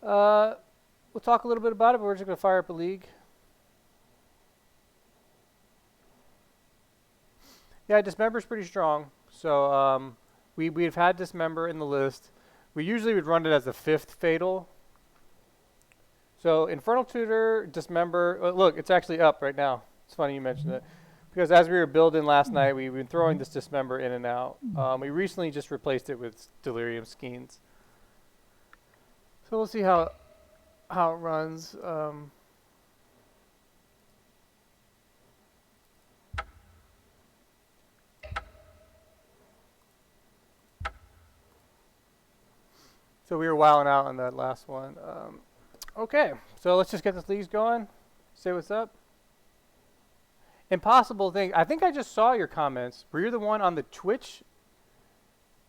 We'll talk a little bit about it, but we're just going to fire up a league. Yeah, Dismember's pretty strong. So we've had Dismember in the list. We usually would run it as the 5th Fatal. So Infernal Tutor, Dismember, look, it's actually up right now. It's funny you mentioned it. Because as we were building last night, we've been throwing this Dismember in and out. We recently just replaced it with Delirium Skeins. So we'll see how it runs. So we were wilding out on that last one. Okay, so let's just get this leagues going. Say what's up. Impossible thing. I think I just saw your comments. Were you the one on the Twitch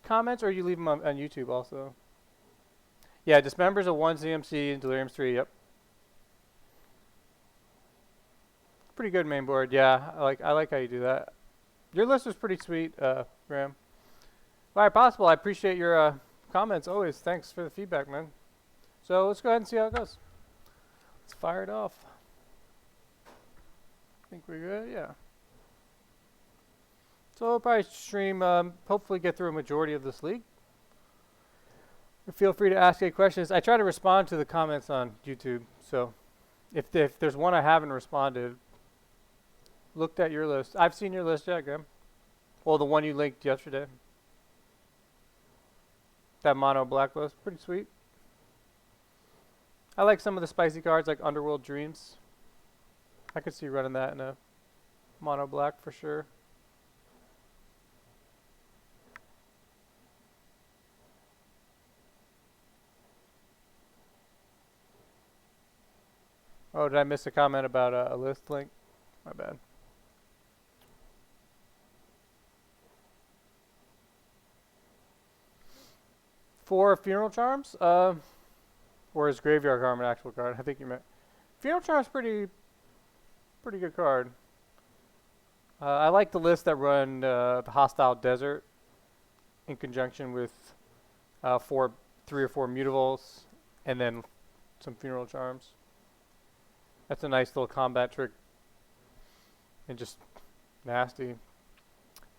comments, or you leave them on YouTube also? Yeah, Dismember's a 1 CMC and Delirium's 3. Yep. Pretty good main board. Yeah, I like how you do that. Your list was pretty sweet, Graham. All right, possible. I appreciate your comments always. Thanks for the feedback, man. So let's go ahead and see how it goes. Let's fire it off. I think we're good, yeah. So we'll probably stream, hopefully get through a majority of this league. Feel free to ask any questions. I try to respond to the comments on YouTube, so if there's one I haven't responded, looked at your list. I've seen your list, yeah, Graham. Well, the one you linked yesterday. That mono black list, pretty sweet. I like some of the spicy cards like Underworld Dreams. I could see running that in a mono black for sure. Oh, did I miss a comment about a list link? My bad. For Funeral Charms, or is Graveyard Karma an actual card? I think you meant Funeral Charms. Pretty good card. I like the list that run the Hostile Desert in conjunction with 3 or 4 Mutavaults, and then some Funeral Charms. That's a nice little combat trick, and just nasty.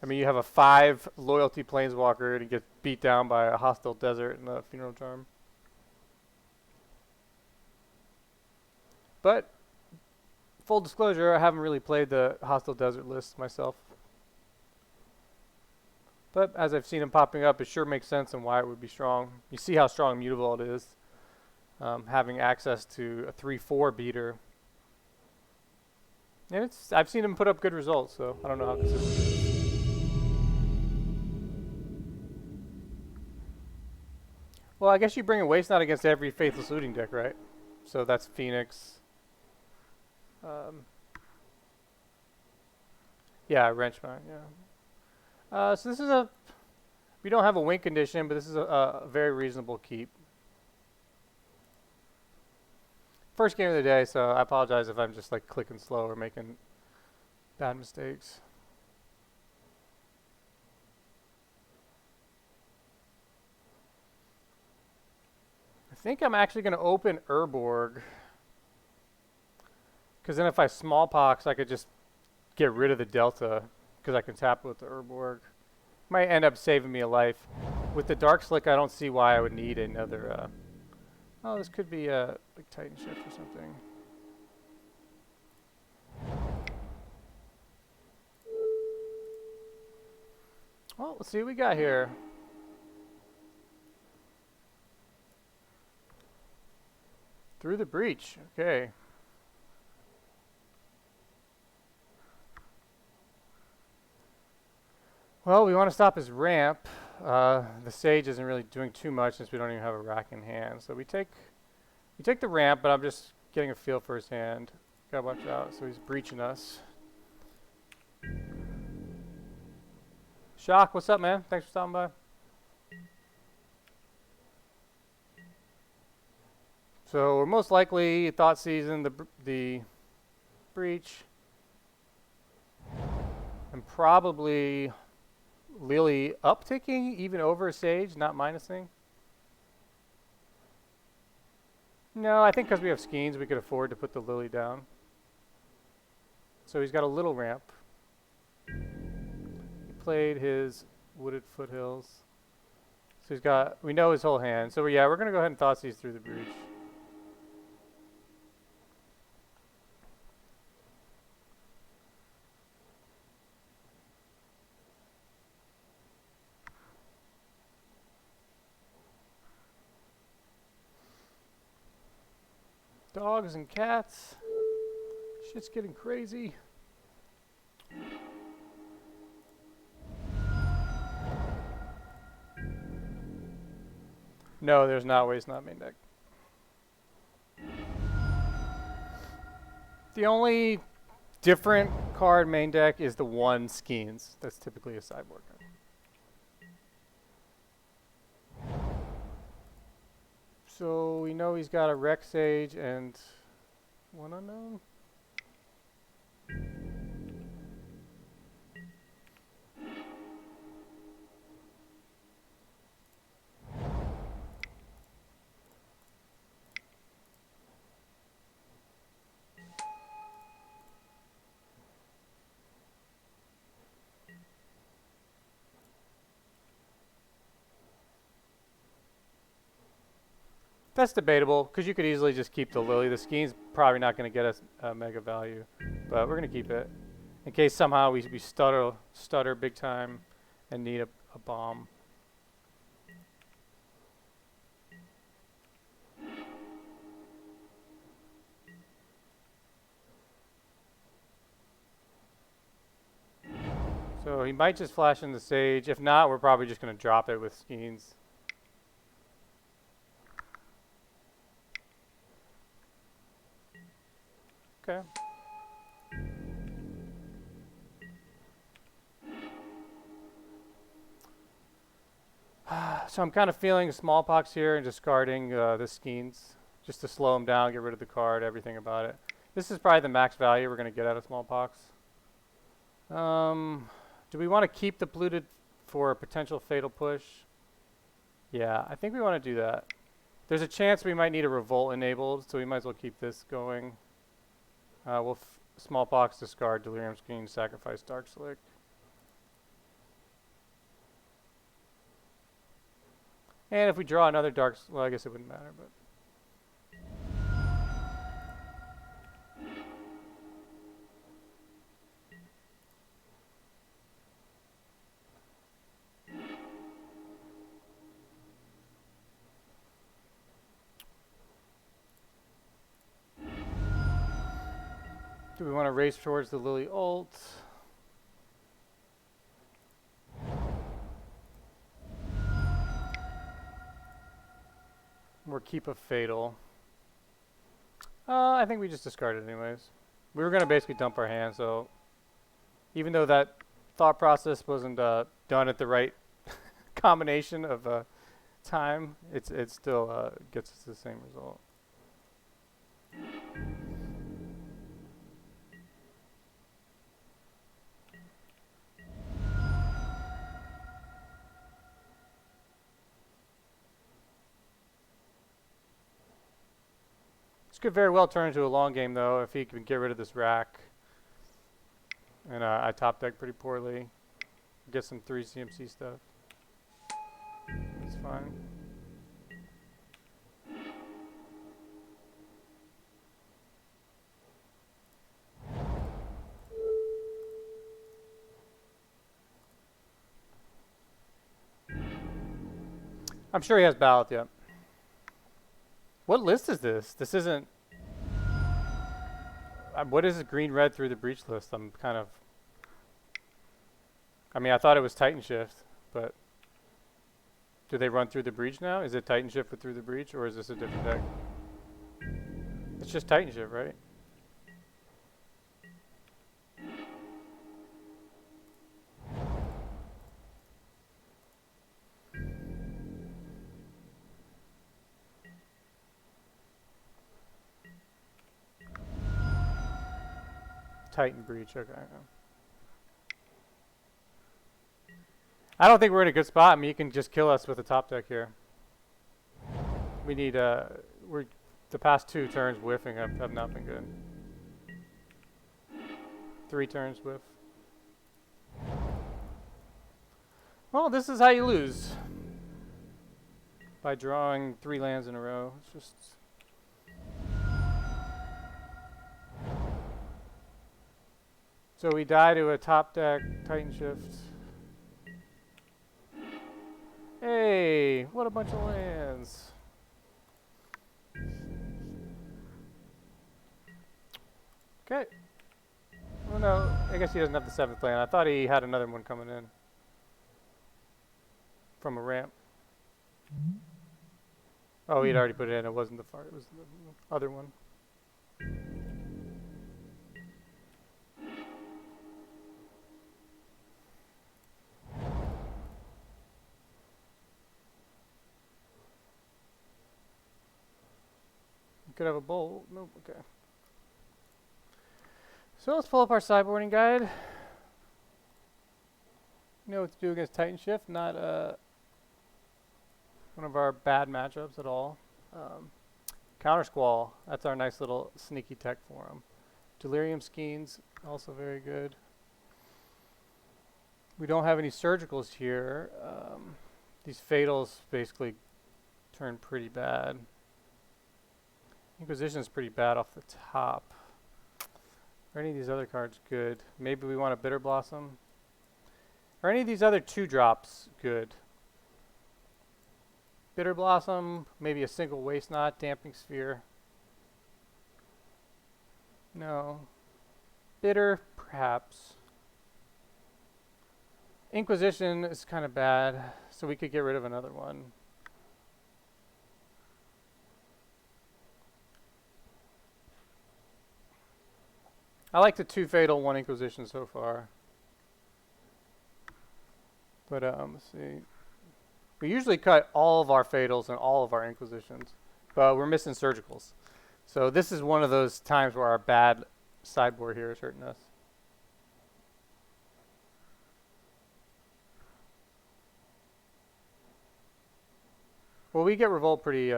I mean, you have a 5 loyalty planeswalker and he gets beat down by a hostile desert and a Funeral Charm. But full disclosure, I haven't really played the hostile desert list myself. But as I've seen them popping up, it sure makes sense and why it would be strong. You see how strong Mutavault is, having access to a 3/4 beater. And I've seen him put up good results, so I don't know how consistent it is. Well, I guess you bring a Waste Not against every Faithless Looting deck, right? So that's Phoenix. Yeah, Wrenchmine, yeah. So this is we don't have a win condition, but this is a very reasonable keep. First game of the day, so I apologize if I'm just like clicking slow or making bad mistakes. I think I'm actually going to open Urborg, because then if I Smallpox, I could just get rid of the Delta, because I can tap it with the Urborg. Might end up saving me a life. With the Darkslick, I don't see why I would need another... oh, this could be a like Titan Shift or something. Well, let's see what we got here. Through the Breach, okay. Well, we want to stop his ramp. The Sage isn't really doing too much since we don't even have a rack in hand. So we take the ramp, but I'm just getting a feel for his hand. Gotta watch out, so he's breaching us. Shock, what's up, man? Thanks for stopping by. So we're most likely Thoughtseize the Breach, and probably Lily upticking even over Sage, not minusing. No, I think because we have Skeins, we could afford to put the Lily down. So he's got a little ramp. He played his Wooded Foothills. So he's got, we know his whole hand. So yeah, we're going to go ahead and Thoughtseize through the breach. Dogs and cats. Shit's getting crazy. No, there's not ways not main deck. The only different card main deck is the one Skeins. That's typically a sideboard card. So we know he's got a Rex Sage and one unknown. That's debatable, because you could easily just keep the Lily. The Skeen's probably not going to get us mega value, but we're going to keep it. In case somehow we stutter big time and need a bomb. So he might just flash in the Sage. If not, we're probably just going to drop it with Skeins. Okay. So I'm kind of feeling smallpox here and discarding the Skeins just to slow him down, get rid of the card, everything about it. This is probably the max value we're going to get out of smallpox. Do we want to keep the polluted for a potential fatal push? Yeah, I think we want to do that. There's a chance we might need a revolt enabled, so we might as well keep this going. We'll smallpox, discard, Delirium Skeins, sacrifice, darkslick. And if we draw another well, I guess it wouldn't matter, but. Do we want to race towards the Lily ult? Or keep a fatal? I think we just discard it anyways. We were going to basically dump our hand, so even though that thought process wasn't done at the right combination of time, it still gets us the same result. This could very well turn into a long game, though, if he can get rid of this rack. And I top deck pretty poorly. Get some 3 CMC stuff. That's fine. I'm sure he has ballot, yeah. What list is this? This isn't... what is it green-red through the breach list? I'm kind of... I mean, I thought it was Titan Shift, but... Do they run through the breach now? Is it Titan Shift with through the breach, or is this a different deck? It's just Titan Shift, right? Titan breach, okay. I don't think we're in a good spot. I mean, you can just kill us with a top deck here. We need the past 2 turns whiffing have not been good. 3 turns whiff. Well, this is how you lose. By drawing 3 lands in a row. It's just... So we die to a top deck Titan Shift. Hey, what a bunch of lands. Okay. Well, no, I guess he doesn't have the 7th land. I thought he had another one coming in. From a ramp. Oh, he'd already put it in. It wasn't the far. It was the other one. You could have a bolt. Nope. Okay. So let's pull up our sideboarding guide. You know what to do against Titan Shift. Not one of our bad matchups at all. Counter Squall. That's our nice little sneaky tech for him. Delirium Skeins. Also very good. We don't have any surgicals here. These fatals basically turn pretty bad. Inquisition's pretty bad off the top. Are any of these other cards good? Maybe we want a Bitter Blossom. Are any of these other 2-drops good? Bitter Blossom, maybe a single Waste Knot, Damping Sphere. No. Bitter, perhaps. Inquisition is kind of bad, so we could get rid of another one. I like the 2 fatal, 1 Inquisition so far. But let's see. We usually cut all of our fatals and all of our Inquisitions, but we're missing surgicals. So this is one of those times where our bad sideboard here is hurting us. Well, we get Revolt pretty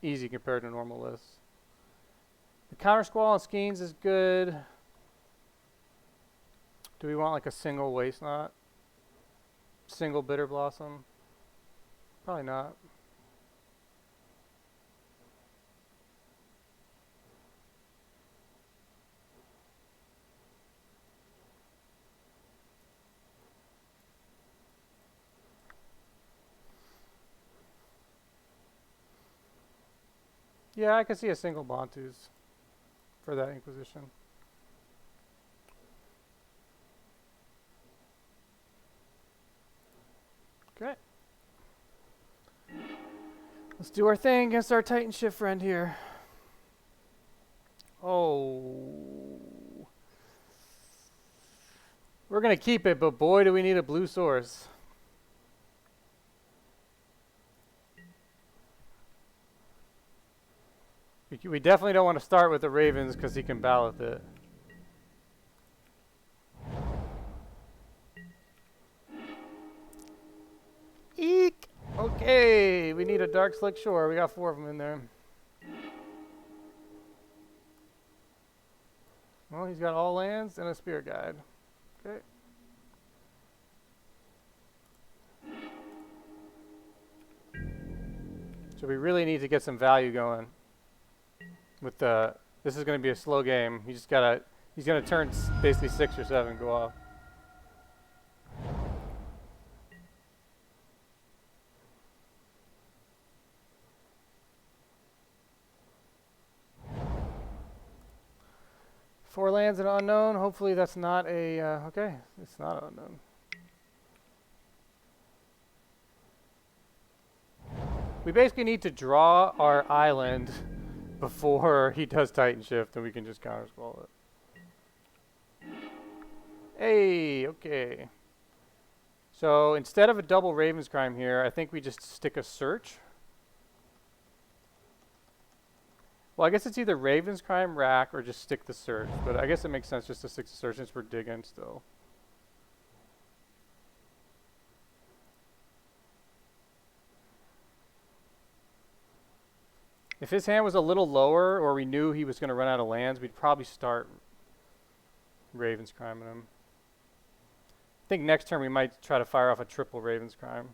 easy compared to normal lists. The Counter Squall and Skeins is good. Do we want like a single Waste Knot? Single Bitter Blossom? Probably not. Yeah, I could see a single Bantus for that Inquisition. Okay. Let's do our thing against our Titan Shift friend here. Oh. We're going to keep it, but boy, do we need a blue source. We definitely don't want to start with the Ravens because he can ballot it. Eek! Okay, we need a darkslick shore. We got 4 of them in there. Well, he's got all lands and a Spirit Guide. Okay. So we really need to get some value going. With the, this is going to be a slow game. He's going to turn basically 6 or 7, go off. Four lands and unknown. Hopefully that's not a, okay, it's not unknown. We basically need to draw our island before he does Titan Shift, and we can just counter squall it. Hey, okay. So instead of a double Raven's Crime here, I think we just stick a search. Well, I guess it's either Raven's Crime, Rack, or just stick the search. But I guess it makes sense just to stick the search since we're digging still. If his hand was a little lower, or we knew he was going to run out of lands, we'd probably start Raven's Crime him. I think next turn we might try to fire off a triple Raven's Crime.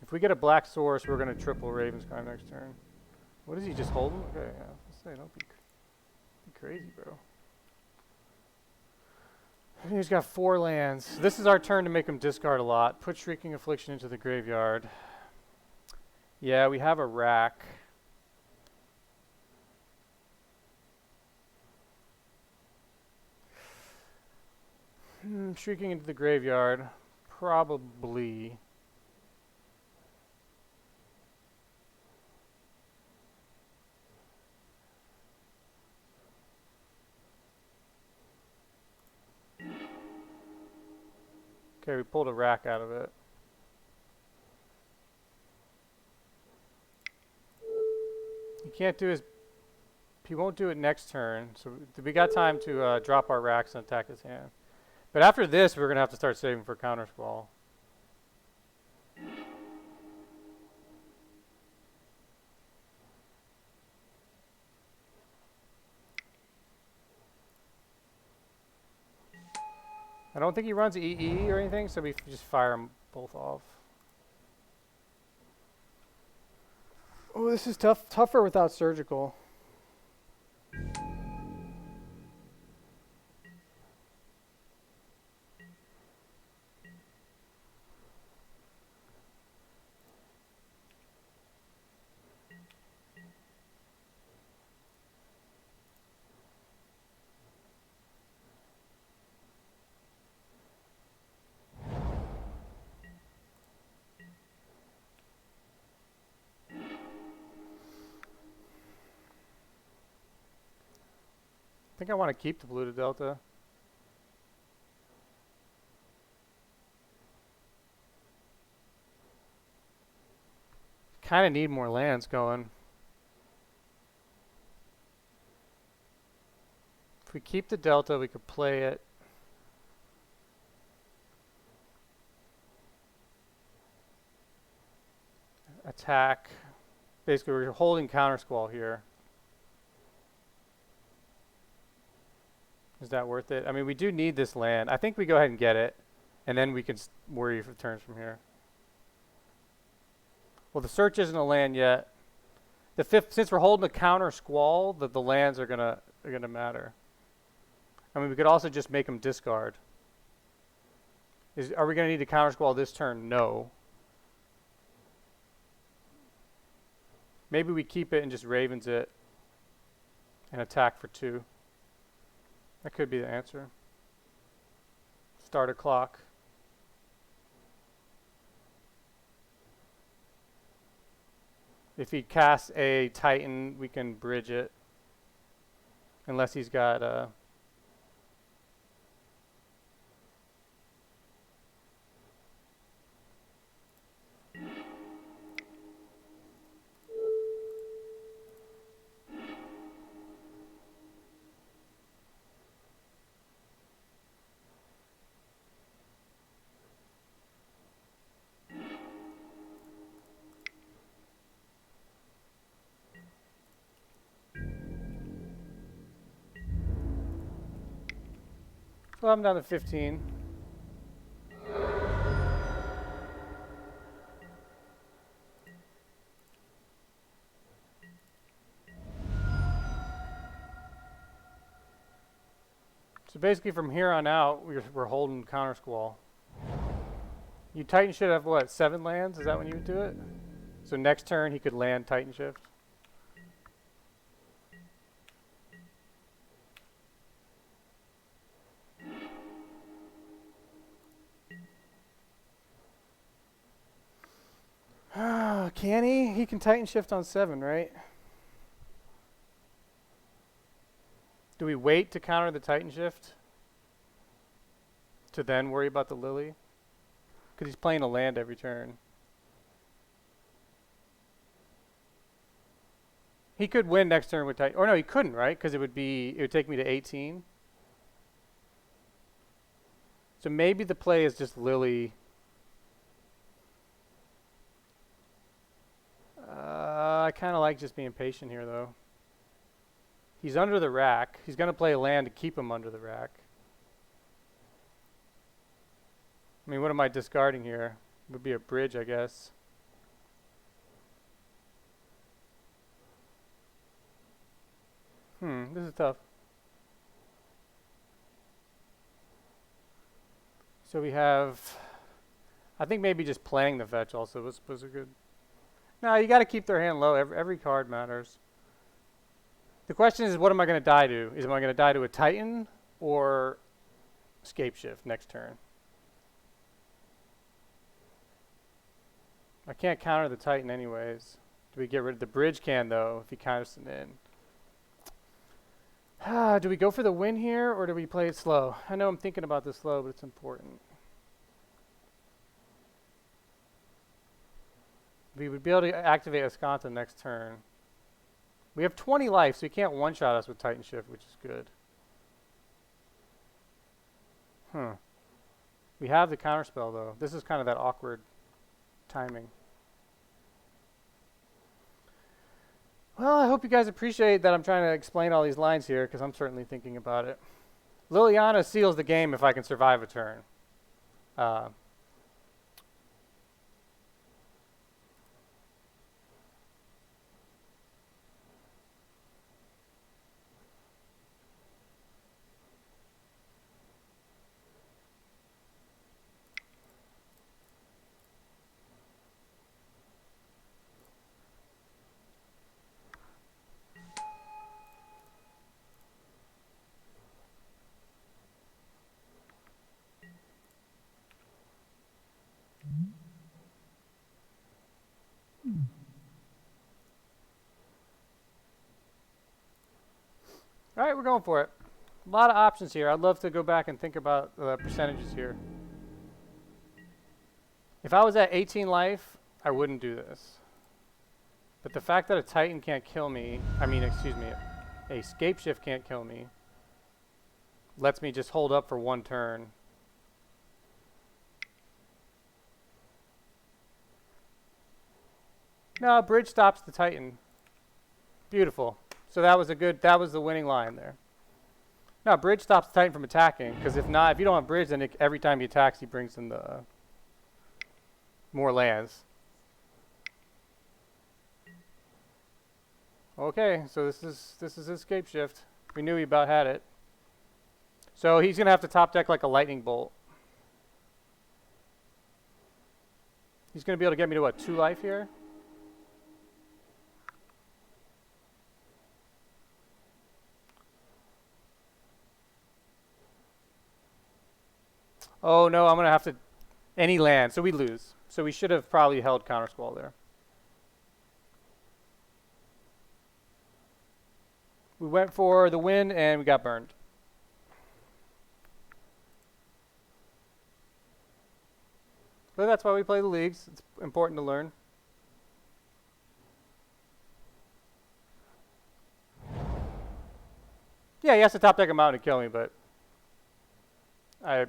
If we get a black source, we're going to triple Raven's Crime next turn. What is he just holding? Okay, yeah. Let's say, don't be crazy, bro. He's got 4 lands. This is our turn to make him discard a lot. Put Shrieking Affliction into the graveyard. Yeah, we have a rack. Shrieking into the graveyard. Probably. Okay, we pulled a rack out of it. He can't do his... He won't do it next turn, so we got time to drop our racks and attack his hand. But after this, we're going to have to start saving for Counter Squall. I don't think he runs EE or anything, so we just fire them both off. Oh, this is tougher without surgical. I think I want to keep the blue to Delta. Kind of need more lands going. If we keep the Delta, we could play it. Attack. Basically, we're holding Counter Squall here. Is that worth it? I mean, we do need this land. I think we go ahead and get it, and then we can worry for turns from here. Well, the search isn't a land yet. The fifth, since we're holding a Counter Squall, the lands are gonna matter. I mean, we could also just make them discard. Are we gonna need to Counter Squall this turn? No. Maybe we keep it and just Ravens it and attack for 2. That could be the answer. Start a clock. If he casts a Titan, we can bridge it. Unless he's got well, I'm down to 15. So basically from here on out, we're holding Counter Squall. You Titan should have what, 7 lands? Is that when you would do it? So next turn he could land Titan Shift. Can he? He can Titan Shift on 7, right? Do we wait to counter the Titan Shift? To then worry about the Lily? Because he's playing a land every turn. He could win next turn with Titan. Or no, he couldn't, right? Because it would take me to 18. So maybe the play is just Lily. I kind of like just being patient here, though. He's under the rack. He's going to play a land to keep him under the rack. I mean, what am I discarding here? Would be a bridge, I guess. This is tough. So we have, I think maybe just playing the fetch also was a good. No, you got to keep their hand low. Every card matters. The question is, what am I going to die to? Am I going to die to a Titan or Scape Shift next turn? I can't counter the Titan anyways. Do we get rid of the bridge? Can though if he counters it in. Do we go for the win here, or do we play it slow? I know I'm thinking about this slow, but it's important. We would be able to activate Escanta next turn. We have 20 life, so he can't one-shot us with Titan Shift, which is good. We have the counterspell, though. This is kind of that awkward timing. Well, I hope you guys appreciate that I'm trying to explain all these lines here, because I'm certainly thinking about it. Liliana seals the game if I can survive a turn. All right, we're going for it. A lot of options here. I'd love to go back and think about the percentages here. If I was at 18 life, I wouldn't do this. But the fact that a Titan can't kill me, a Scape Shift can't kill me, lets me just hold up for one turn. No, bridge stops the Titan. Beautiful. So that was the winning line there. Now, bridge stops the Titan from attacking, because if you don't have bridge, then every time he attacks, he brings in the more lands. Okay, so this is his Scape Shift. We knew he about had it. So he's going to have to top deck like a lightning bolt. He's going to be able to get me to, what, 2 life here? Oh no, I'm going to have to, any land, so we lose. So we should have probably held Countersquall there. We went for the win and we got burned. But that's why we play the leagues. It's important to learn. Yeah, he has to top deck a mountain to kill me, but I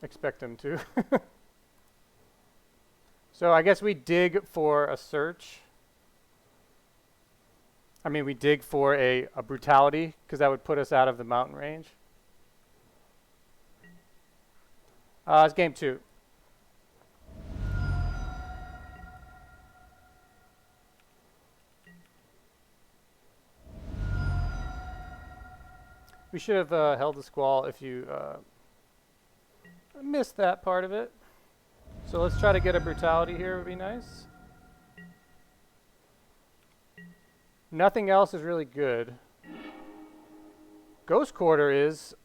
expect him to. So I guess we dig for a search. We dig for a brutality, because that would put us out of the mountain range. It's game 2. We should have held the squall if you missed that part of it. So let's try to get a brutality here, would be nice. Nothing else is really good. Ghost Quarter is...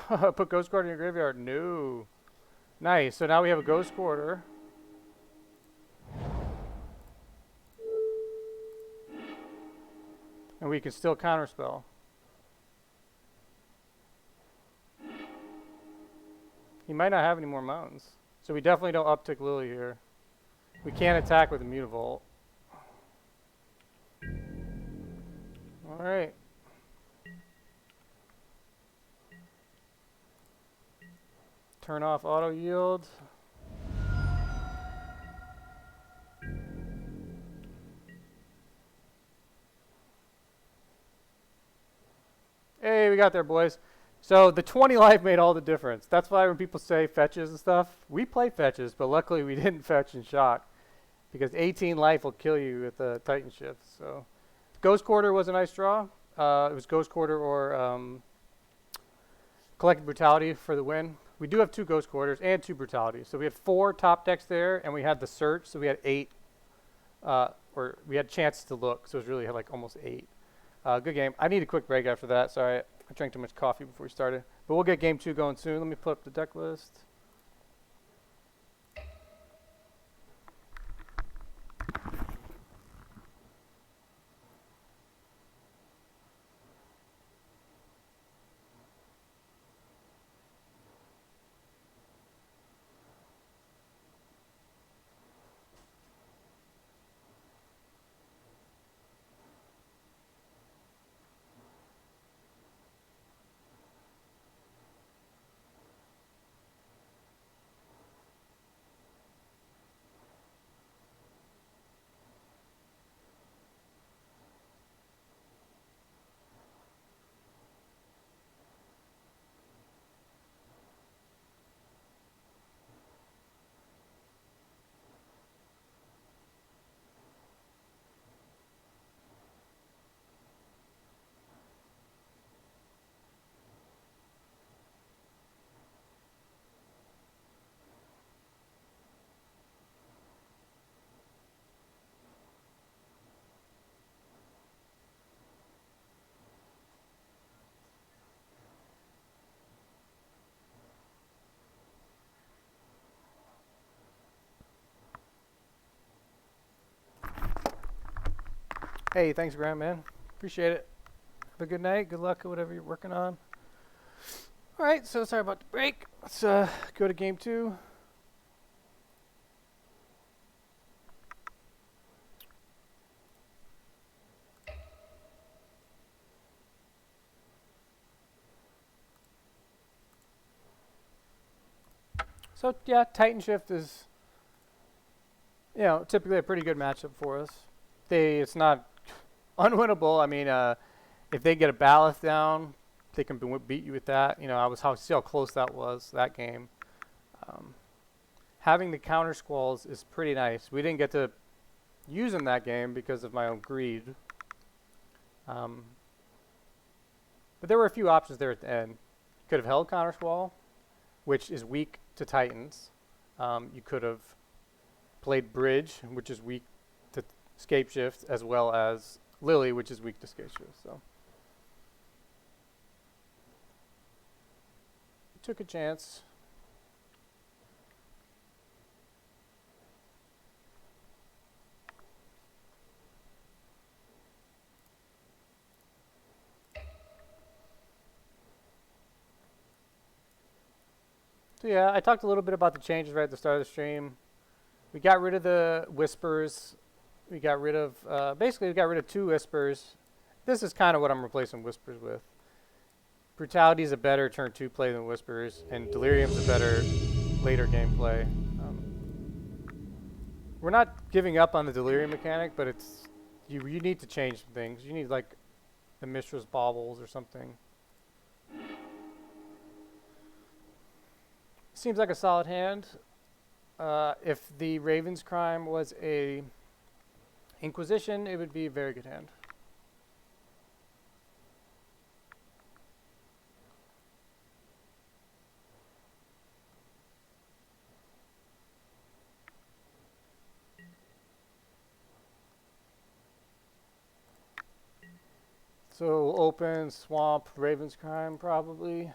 Put Ghost Quarter in your graveyard. No. Nice. So now we have a Ghost Quarter. And we can still counterspell. He might not have any more mountains. So we definitely don't uptick Lily here. We can't attack with a Mutavault. All right. Turn off auto yield. Hey, we got there, boys. So the 20 life made all the difference. That's why when people say fetches and stuff, we play fetches, but luckily we didn't fetch in shock because 18 life will kill you with the Titan shift. So Ghost Quarter was a nice draw. It was Ghost Quarter or Collective Brutality for the win. We do have 2 Ghost Quarters and 2 Brutalities. So we had 4 top decks there, and we had the search, so we had 8. Or we had chances to look, so it was really like almost 8. Good game. I need a quick break after that. Sorry, I drank too much coffee before we started. But we'll get game 2 going soon. Let me put up the deck list. Hey, thanks, Graham, man. Appreciate it. Have a good night. Good luck at whatever you're working on. All right, so sorry about the break. Let's go to game 2. So yeah, Titan Shift is, typically a pretty good matchup for us. It's not unwinnable. I mean, if they get a ballast down, they can beat you with that. See how close that was, that game. Having the counter squalls is pretty nice. We didn't get to use them that game because of my own greed. But there were a few options there at the end. You could have held counter squall, which is weak to Titans. You could have played Bridge, which is weak to Scape Shift, as well as Lily, which is weak to Scape Shift. So took a chance. So yeah, I talked a little bit about the changes right at the start of the stream. We got rid of the whispers. We got rid of, basically we got rid of 2 whispers. This is kind of what I'm replacing whispers with. Brutality is a better turn 2 play than whispers, and Delirium's a better later game play. We're not giving up on the Delirium mechanic, but it's you need to change some things. You need like the Mistress Baubles or something. Seems like a solid hand. If the Raven's Crime was a Inquisition, it would be a very good hand. So open, swamp, Raven's Crime probably.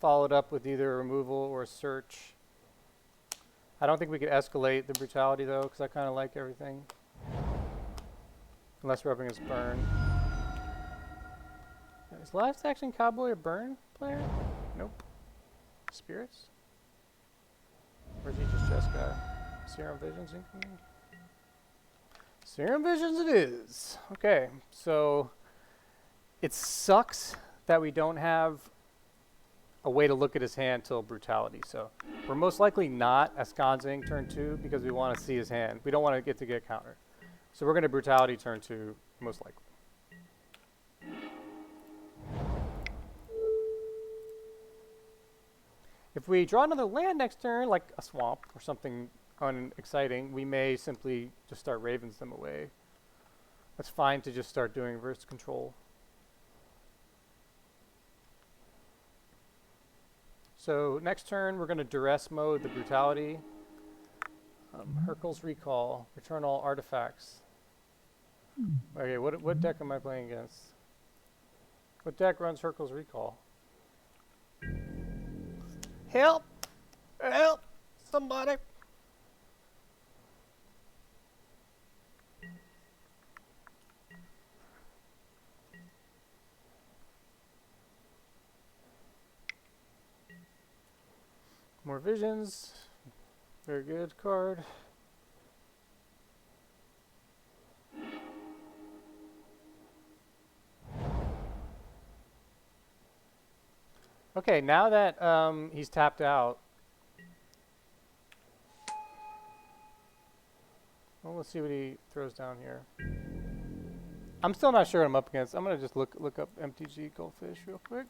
Followed up with either a removal or a search. I don't think we could escalate the Brutality though, because I kind of like everything. Unless we're up against Burn. Is Last Action Cowboy a Burn player? Nope. Spirits? Or is he just chess guy? Serum Visions incoming? Serum Visions it is. Okay, so It sucks that we don't have a way to look at his hand till Brutality. So we're most likely not ensconcing turn 2 because we want to see his hand. We don't want to get countered. So we're going to Brutality turn 2, most likely. If we draw another land next turn, like a swamp or something unexciting, we may simply just start Ravens them away. That's fine to just start doing reverse control. So next turn, we're going to duress mode the Brutality. Hercule's Recall. Return all artifacts. Okay, what deck am I playing against? What deck runs Hercule's Recall? Help! Help! Somebody! More visions. Very good card. Okay, now that he's tapped out, well, let's see what he throws down here. I'm still not sure what I'm up against. I'm gonna just look up MTG Goldfish real quick,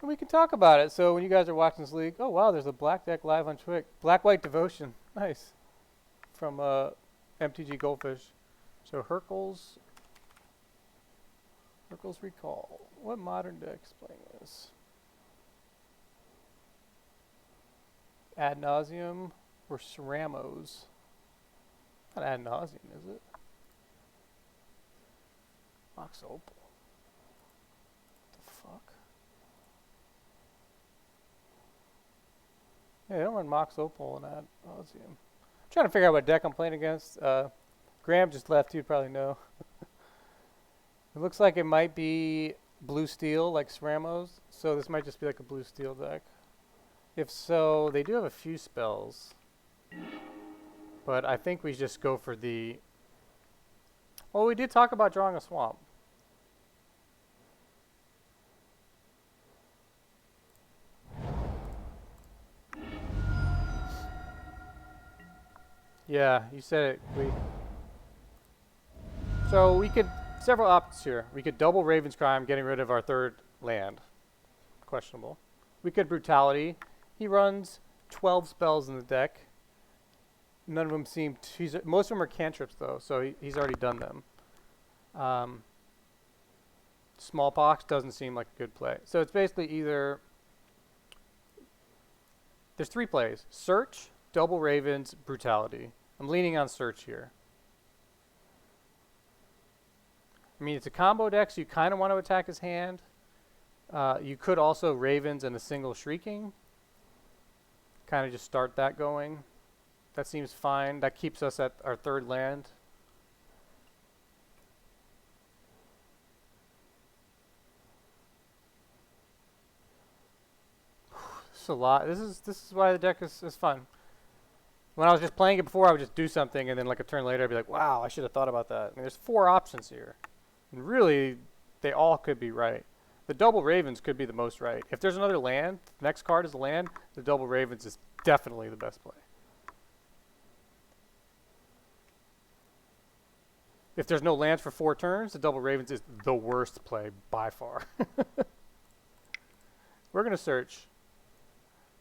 and we can talk about it. So when you guys are watching this league, oh wow, there's a black deck live on Twitch. Black White Devotion, nice, from MTG Goldfish. So Hercule's Recall. What modern deck's playing this? Ad Nauseum or Ceramos? Not Ad Nauseum, is it? Mox Opal. What the fuck? Yeah, they don't run Mox Opal and Ad Nauseum. I'm trying to figure out what deck I'm playing against. Graham just left, you'd probably know. It looks like it might be blue steel like Ceramos, so this might just be like a blue steel deck. If so, they do have a few spells, but I think we just go for the... Well, we did talk about drawing a swamp. Yeah, you said it. So we could... Several options here. We could double Raven's Crime, getting rid of our third land. Questionable. We could Brutality. He runs 12 spells in the deck. None of them seem... most of them are cantrips, though, so he's already done them. Smallpox doesn't seem like a good play. So it's basically either... There's 3 plays. Search, double Ravens, Brutality. I'm leaning on Search here. I mean, it's a combo deck, so you kind of want to attack his hand. You could also Ravens and a single Shrieking. Kind of just start that going. That seems fine. That keeps us at our third land. This is a lot. This is why the deck is fun. When I was just playing it before, I would just do something, and then like a turn later, I'd be like, wow, I should have thought about that. I mean, there's 4 options here. And really, they all could be right. The double Ravens could be the most right. If there's another land, the next card is a land, the double Ravens is definitely the best play. If there's no lands for 4 turns, the double Ravens is the worst play by far. We're going to search.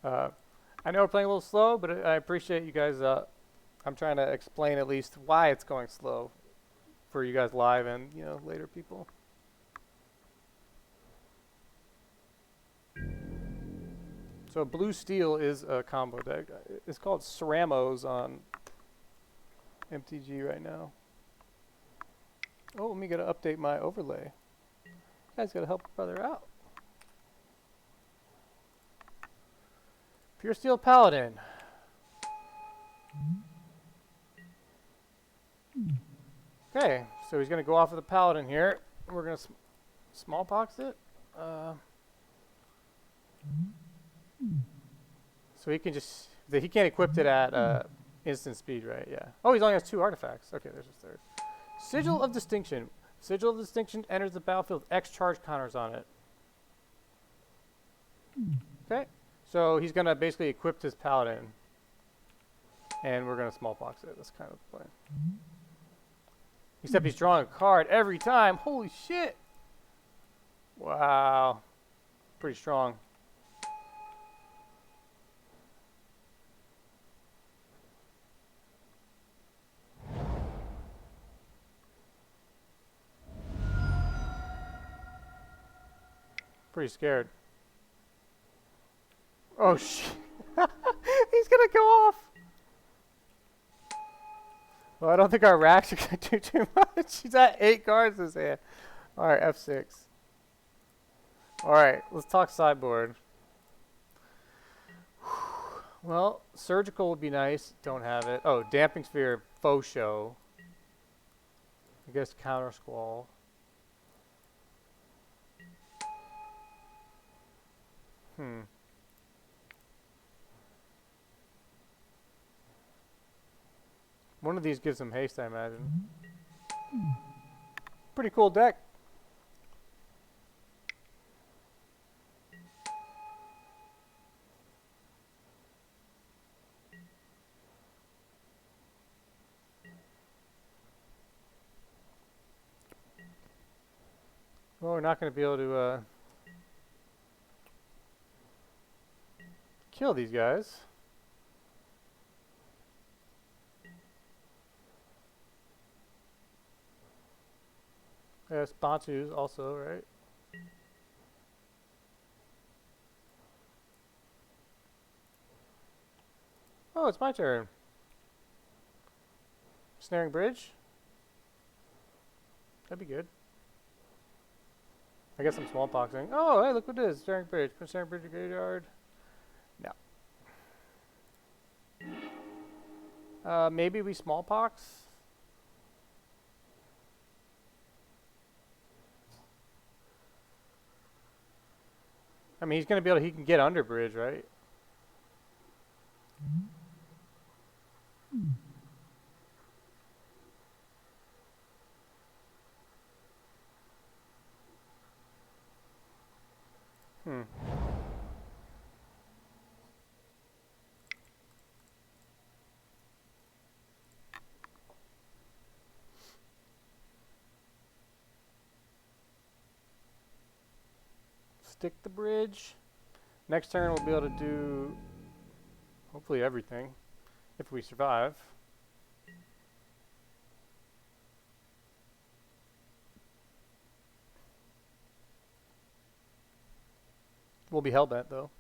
I know we're playing a little slow, but I appreciate you guys. I'm trying to explain at least why it's going slow for you guys live and, you know, later people. So blue steel is a combo deck. It's called Ceramos on MTG right now. Oh, let me gotta update my overlay. You guys gotta help a brother out. Pure Steel Paladin. Okay, so he's gonna go off of the Paladin here. We're gonna smallpox it. So he can just... he can't equip it at instant speed, right? Yeah. Oh, he only has 2 artifacts. Okay, there's his third. Sigil of Distinction. Sigil of Distinction enters the battlefield. X charge counters on it. Okay. So he's going to basically equip his paladin. And we're going to smallpox it. That's kind of the plan. Except he's drawing a card every time. Holy shit. Wow. Pretty strong. Pretty scared. Oh shit. He's gonna go off. Well, I don't think our racks are gonna do too much. He's at 8 cards in his hand. Alright, F6. Alright, let's talk sideboard. Well, surgical would be nice. Don't have it. Oh, damping sphere, faux show. I guess counter squall. One of these gives him haste, I imagine. Pretty cool deck. Well, we're not going to be able to kill these guys. Yeah, Sponsus also, right? Oh, it's my turn. Snaring Bridge? That'd be good. I guess I'm smallpoxing. Oh, hey, look what it is. Snaring Bridge. Put Snaring Bridge in the graveyard. No. Maybe we smallpox? I mean, he's going to be able to, he can get under bridge, right? Stick the bridge. Next turn we'll be able to do hopefully everything if we survive. We'll be hellbent though.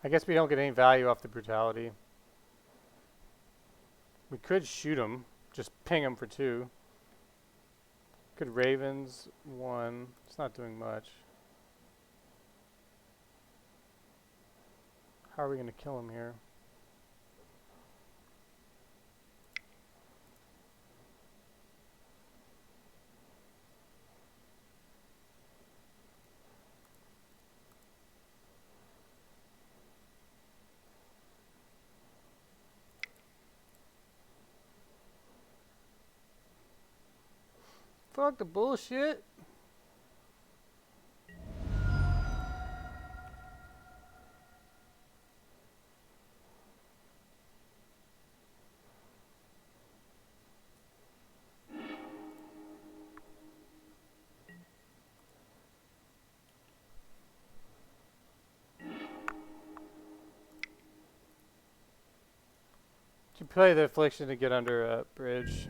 I guess we don't get any value off the brutality. We could shoot him, just ping him for 2. Could Ravens 1. It's not doing much. How are we going to kill him here? Fuck the bullshit. You play the affliction to get under a bridge.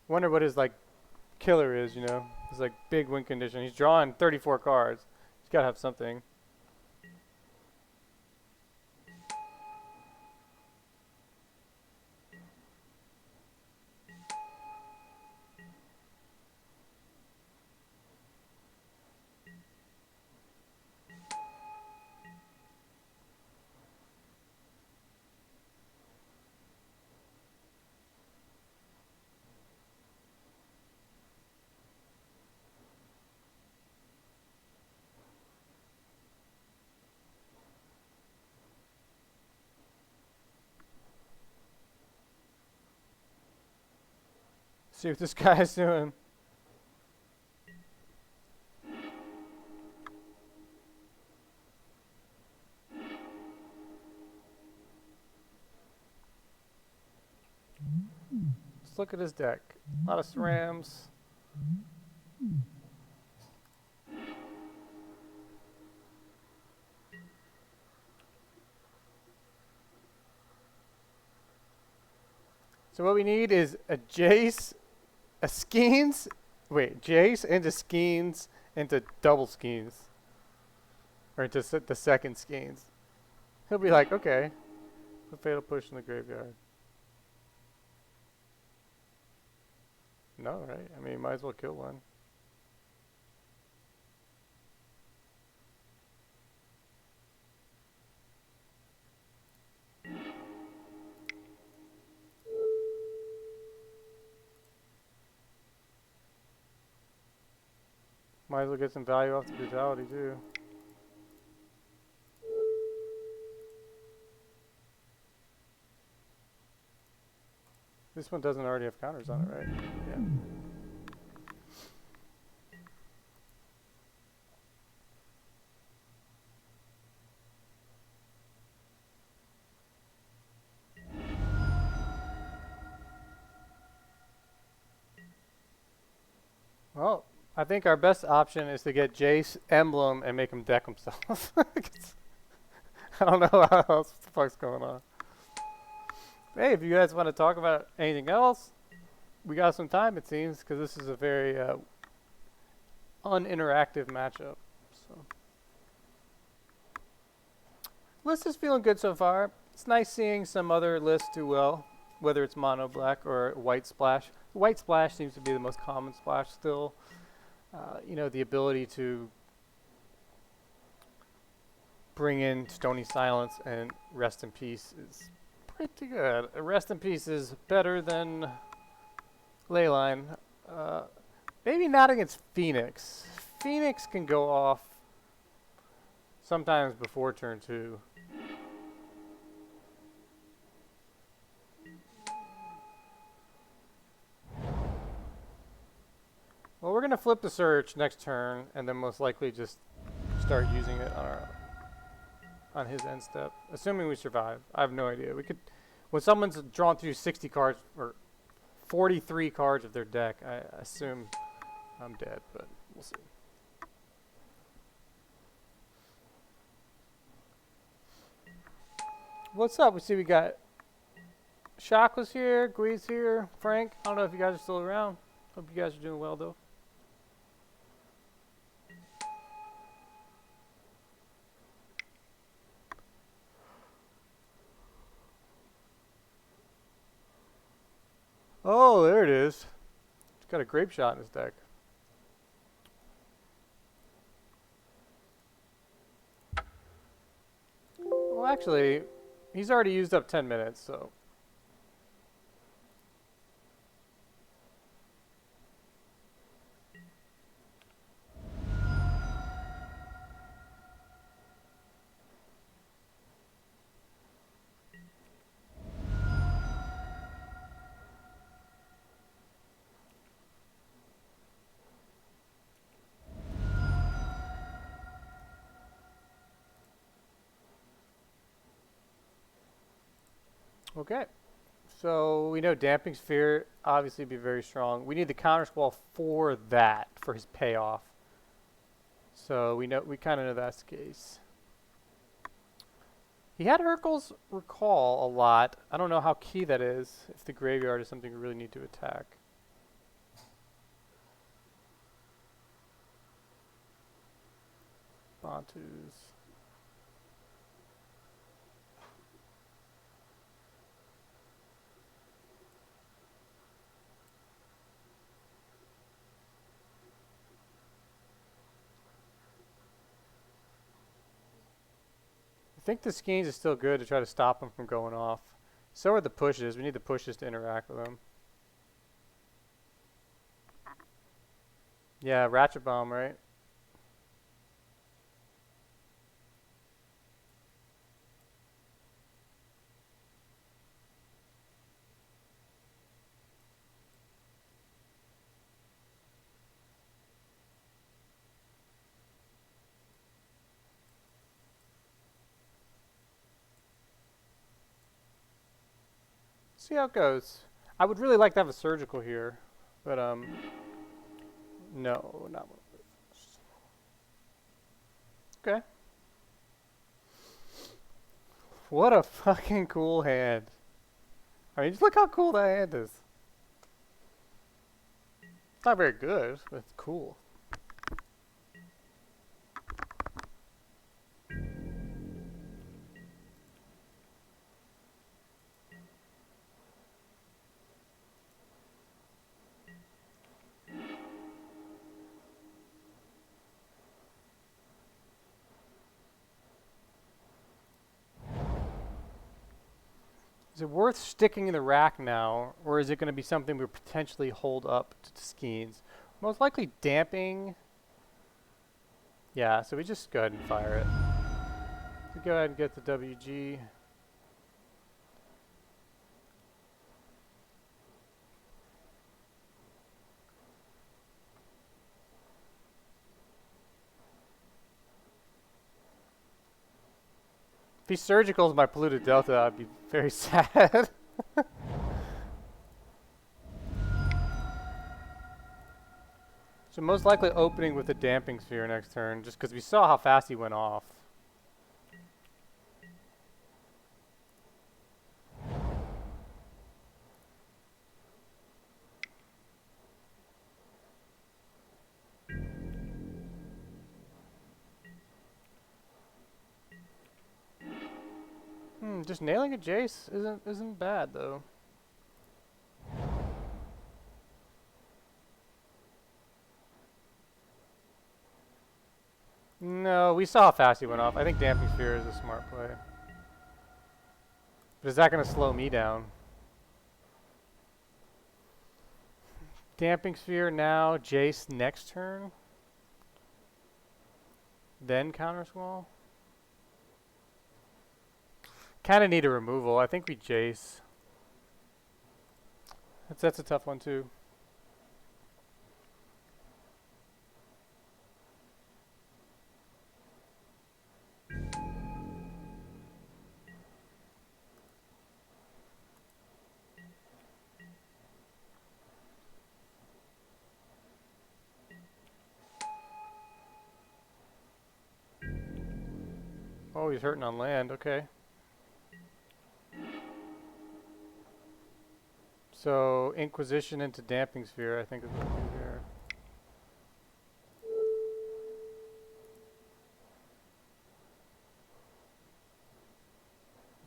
Wonder what his like killer is, you know? His like big win condition. He's drawing 34 cards. He's gotta have something. See what this guy's doing. Let's look at his deck. A lot of SRAMs. So what we need is a Jace, a Skeins, wait, Jace into Skeins into double Skeins. Or into the second Skeins. He'll be like, okay, the fatal push in the graveyard. No, right? I mean, might as well kill one. Might as well get some value off the Brutality too. This one doesn't already have counters on it, right? Yeah. Well, I think our best option is to get Jace Emblem and make him deck himself. I don't know what else the fuck's going on. Hey, if you guys want to talk about anything else, we got some time, it seems, because this is a very uninteractive matchup. So, list is feeling good so far. It's nice seeing some other lists do well, whether it's mono black or white splash. White splash seems to be the most common splash still. You know, the ability to bring in Stony Silence and Rest in Peace is pretty good. Rest in Peace is better than Leyline. Maybe not against Phoenix. Phoenix can go off sometimes before turn 2. Well, we're going to flip the search next turn and then most likely just start using it on his end step, assuming we survive. I have no idea. We could, when someone's drawn through 60 cards or 43 cards of their deck, I assume I'm dead, but we'll see. What's up? We see we got Shock was here, Gui's here, Frank. I don't know if you guys are still around. Hope you guys are doing well though. Oh, there it is. He's got a grape shot in his deck. Well, actually, he's already used up 10 minutes, so. Okay, so we know Damping Sphere obviously be very strong. We need the counter squall for that, for his payoff. So we kind of know that's the case. He had Urkel's Recall a lot. I don't know how key that is, if the graveyard is something we really need to attack. Thoughtseize. I think the Skeins is still good to try to stop them from going off. So are the pushes. We need the pushes to interact with them. Yeah, Ratchet Bomb, right? See how it goes. I would really like to have a surgical here, but no, not one of those. Okay. What a fucking cool hand. I mean, just look how cool that hand is. It's not very good, but it's cool. Is it worth sticking in the rack now, or is it going to be something we potentially hold up to Skeins? Most likely damping. Yeah, so we just go ahead and fire it. So go ahead and get the WG. If he surgicals my polluted delta, I'd be very sad. So most likely opening with the damping sphere next turn, just because we saw how fast he went off. Just nailing a Jace isn't bad though. No, we saw how fast he went off. I think damping sphere is a smart play. But is that going to slow me down? Damping sphere now, Jace next turn. Then counter swell. Kind of need a removal. I think we Jace. That's a tough one too. Oh, he's hurting on land. Okay. So, Inquisition into Damping Sphere, I think is what we do here.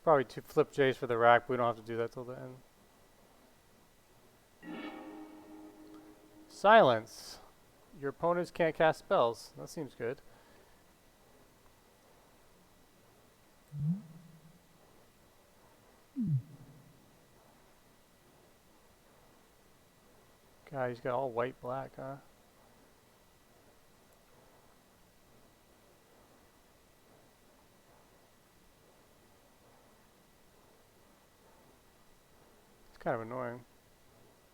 Probably to flip Jace for the rack, but we don't have to do that till the end. Silence. Your opponents can't cast spells. That seems good. God, he's got all white black, huh? It's kind of annoying.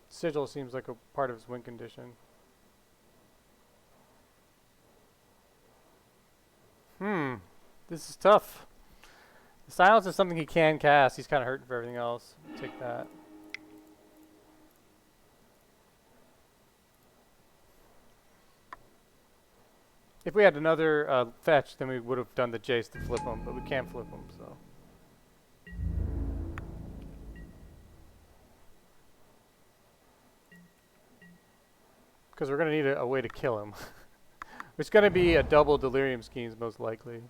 Sigil seems like a part of his win condition. This is tough. The silence is something he can cast. He's kind of hurting for everything else. Take that. If we had another fetch, then we would have done the Jace to flip him, but we can't flip him, so. Because we're going to need a way to kill him. It's going to be a double Delirium Skeins, most likely.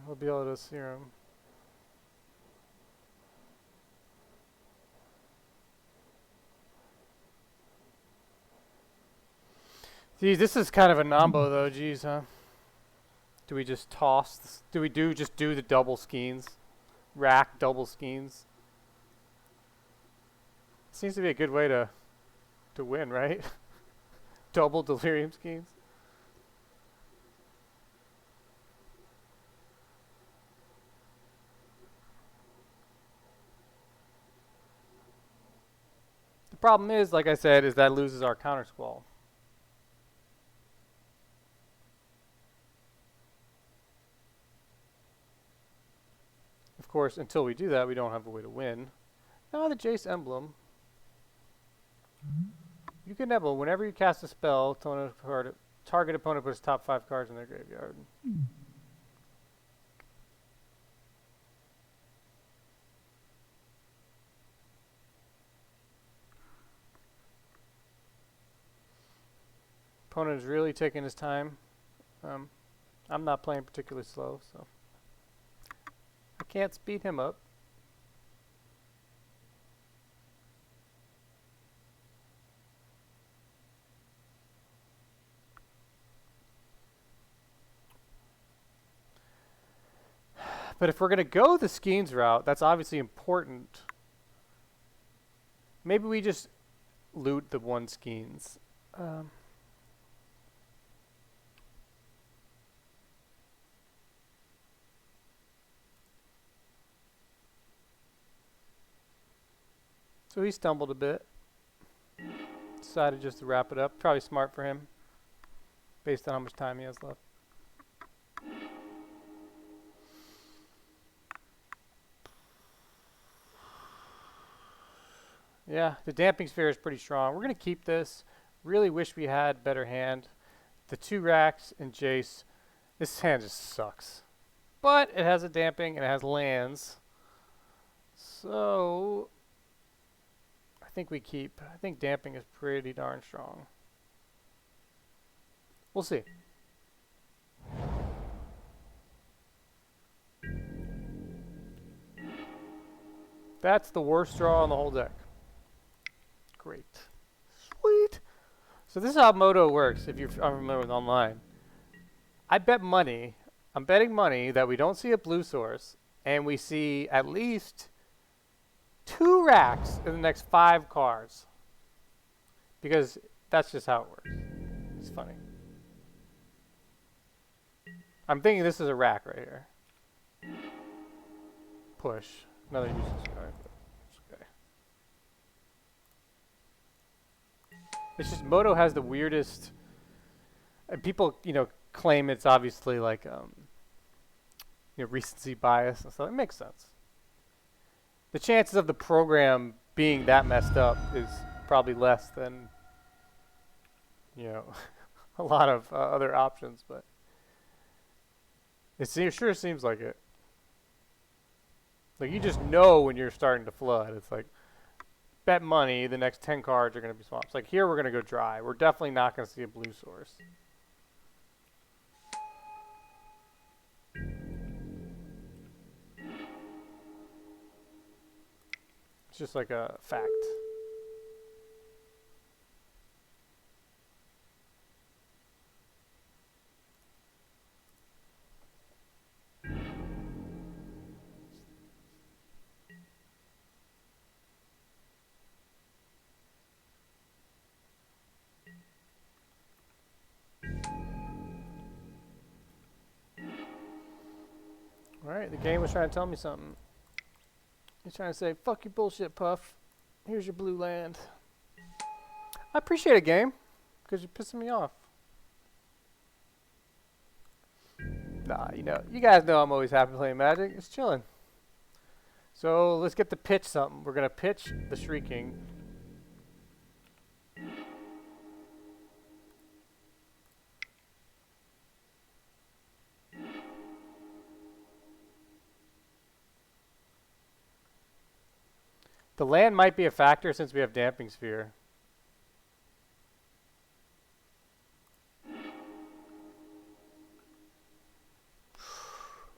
We'll be able to serum. Geez, this is kind of a nombo though, geez, huh? Do we just toss? Do we just do the double Skeins? Rack double Skeins? Seems to be a good way to win, right? Double Delirium Skeins. The problem is, like I said, is that loses our counter squall. Of course, until we do that, we don't have a way to win. Now the Jace emblem. You can enable whenever you cast a spell, target opponent puts top 5 cards in their graveyard. Opponent is really taking his time. I'm not playing particularly slow, so I can't speed him up. But if we're going to go the Skeins route, that's obviously important. Maybe we just loot the 1 Skeins. So he stumbled a bit. Decided just to wrap it up. Probably smart for him, based on how much time he has left. Yeah, the Damping Sphere is pretty strong. We're going to keep this. Really wish we had better hand. The 2 racks and Jace. This hand just sucks. But it has a damping and it has lands. So I think we keep. I think damping is pretty darn strong. We'll see. That's the worst draw on the whole deck. Great. Sweet. So this is how Moto works, if you're unfamiliar with online. I bet money, I'm betting money that we don't see a blue source, and we see at least 2 racks in the next 5 cards. Because that's just how it works. It's funny. I'm thinking this is a rack right here. Push. Another useless card. Okay. It's just Moto has the weirdest, and people, claim it's obviously like, recency bias, so it makes sense. The chances of the program being that messed up is probably less than, a lot of other options, but it sure seems like it. Like, you just know when you're starting to flood. It's like, bet money the next 10 cards are going to be swaps. Like, here we're going to go dry. We're definitely not going to see a blue source. It's just like a fact. Alright, the game was trying to tell me something. He's trying to say, fuck your bullshit, Puff. Here's your blue land. I appreciate it, game, because you're pissing me off. Nah, you guys know I'm always happy playing Magic. It's chilling. So let's get to pitch something. We're going to pitch the Shrieking. The land might be a factor since we have Damping Sphere.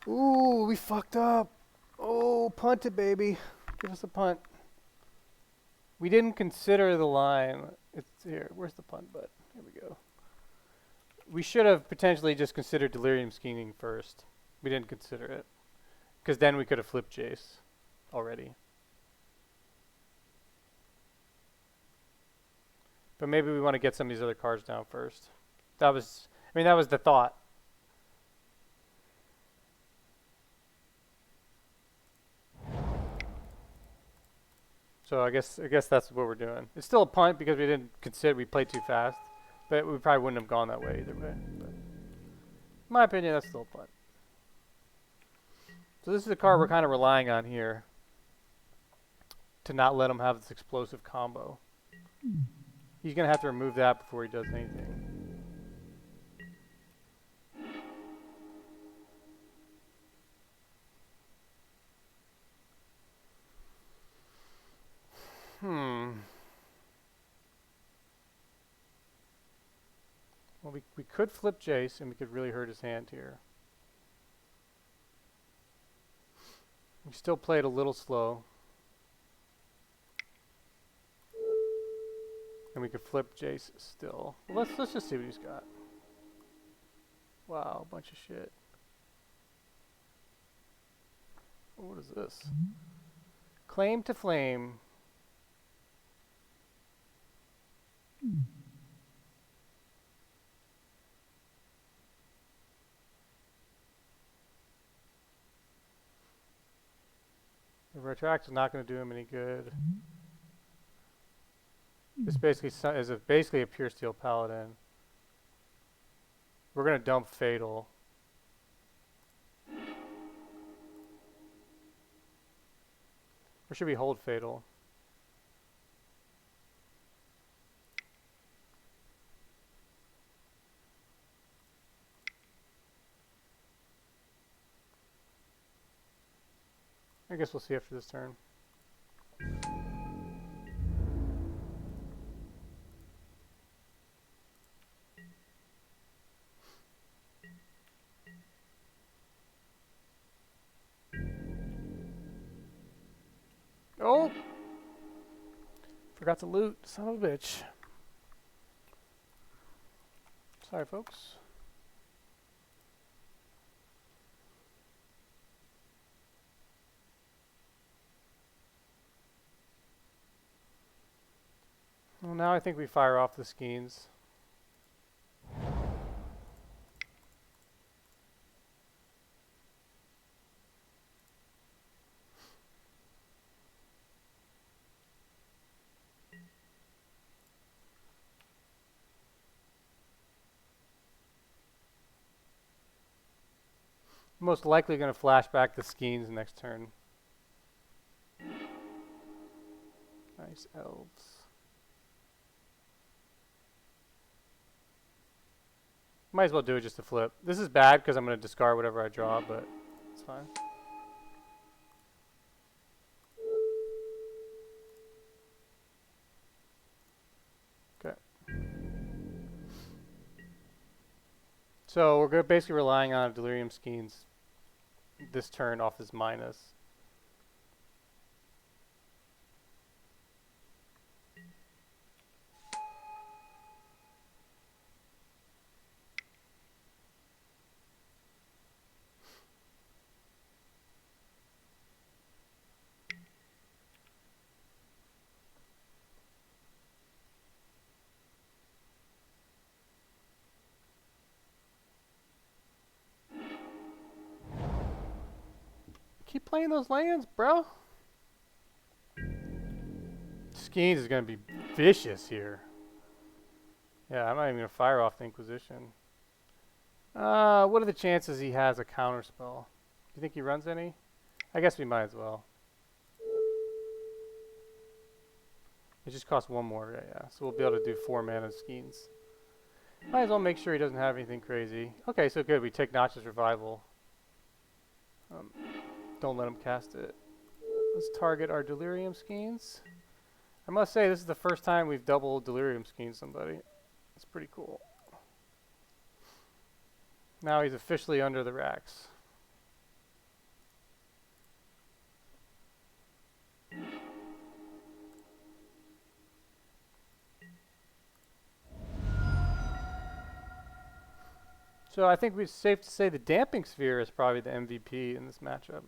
Ooh, we fucked up. Oh, punt it, baby. Give us a punt. We didn't consider the line. It's here. Where's the punt button? Here we go. We should have potentially just considered Delirium Scheming first. We didn't consider it. Because then we could have flipped Jace already. But maybe we want to get some of these other cards down first. That was the thought. So I guess that's what we're doing. It's still a punt because we didn't consider we played too fast, but we probably wouldn't have gone that way either way. But in my opinion, that's still a punt. So this is the card we're kind of relying on here to not let him have this explosive combo. He's gonna have to remove that before he does anything. Well, we could flip Jace and we could really hurt his hand here. We still played a little slow. And we could flip Jace still. Well, let's just see what he's got. Wow, a bunch of shit. What is this? Claim to Flame. The retract is not going to do him any good. This basically is basically a pure steel paladin. We're going to dump Fatal. Or should we hold Fatal? I guess we'll see after this turn. Oh! Forgot to loot, son of a bitch. Sorry, folks. Well, now I think we fire off the Skeins. Most likely going to flash back the Skeins next turn. Nice elves. Might as well do it just to flip. This is bad because I'm going to discard whatever I draw, but it's fine. Okay. So we're basically relying on Delirium Skeins this turn off his minus. Keep playing those lands, bro. Skeins is going to be vicious here. Yeah, I'm not even going to fire off the Inquisition. What are the chances he has a counter spell? Do you think he runs any? I guess we might as well. It just costs one more, yeah. So we'll be able to do 4 mana Skeins. Might as well make sure he doesn't have anything crazy. Okay, so good. We take Notch's Revival. Don't let him cast it. Let's target our Delirium Skeins. I must say, this is the first time we've double Delirium Skeins somebody. It's pretty cool. Now he's officially under the racks. So I think it's safe to say the Damping Sphere is probably the MVP in this matchup.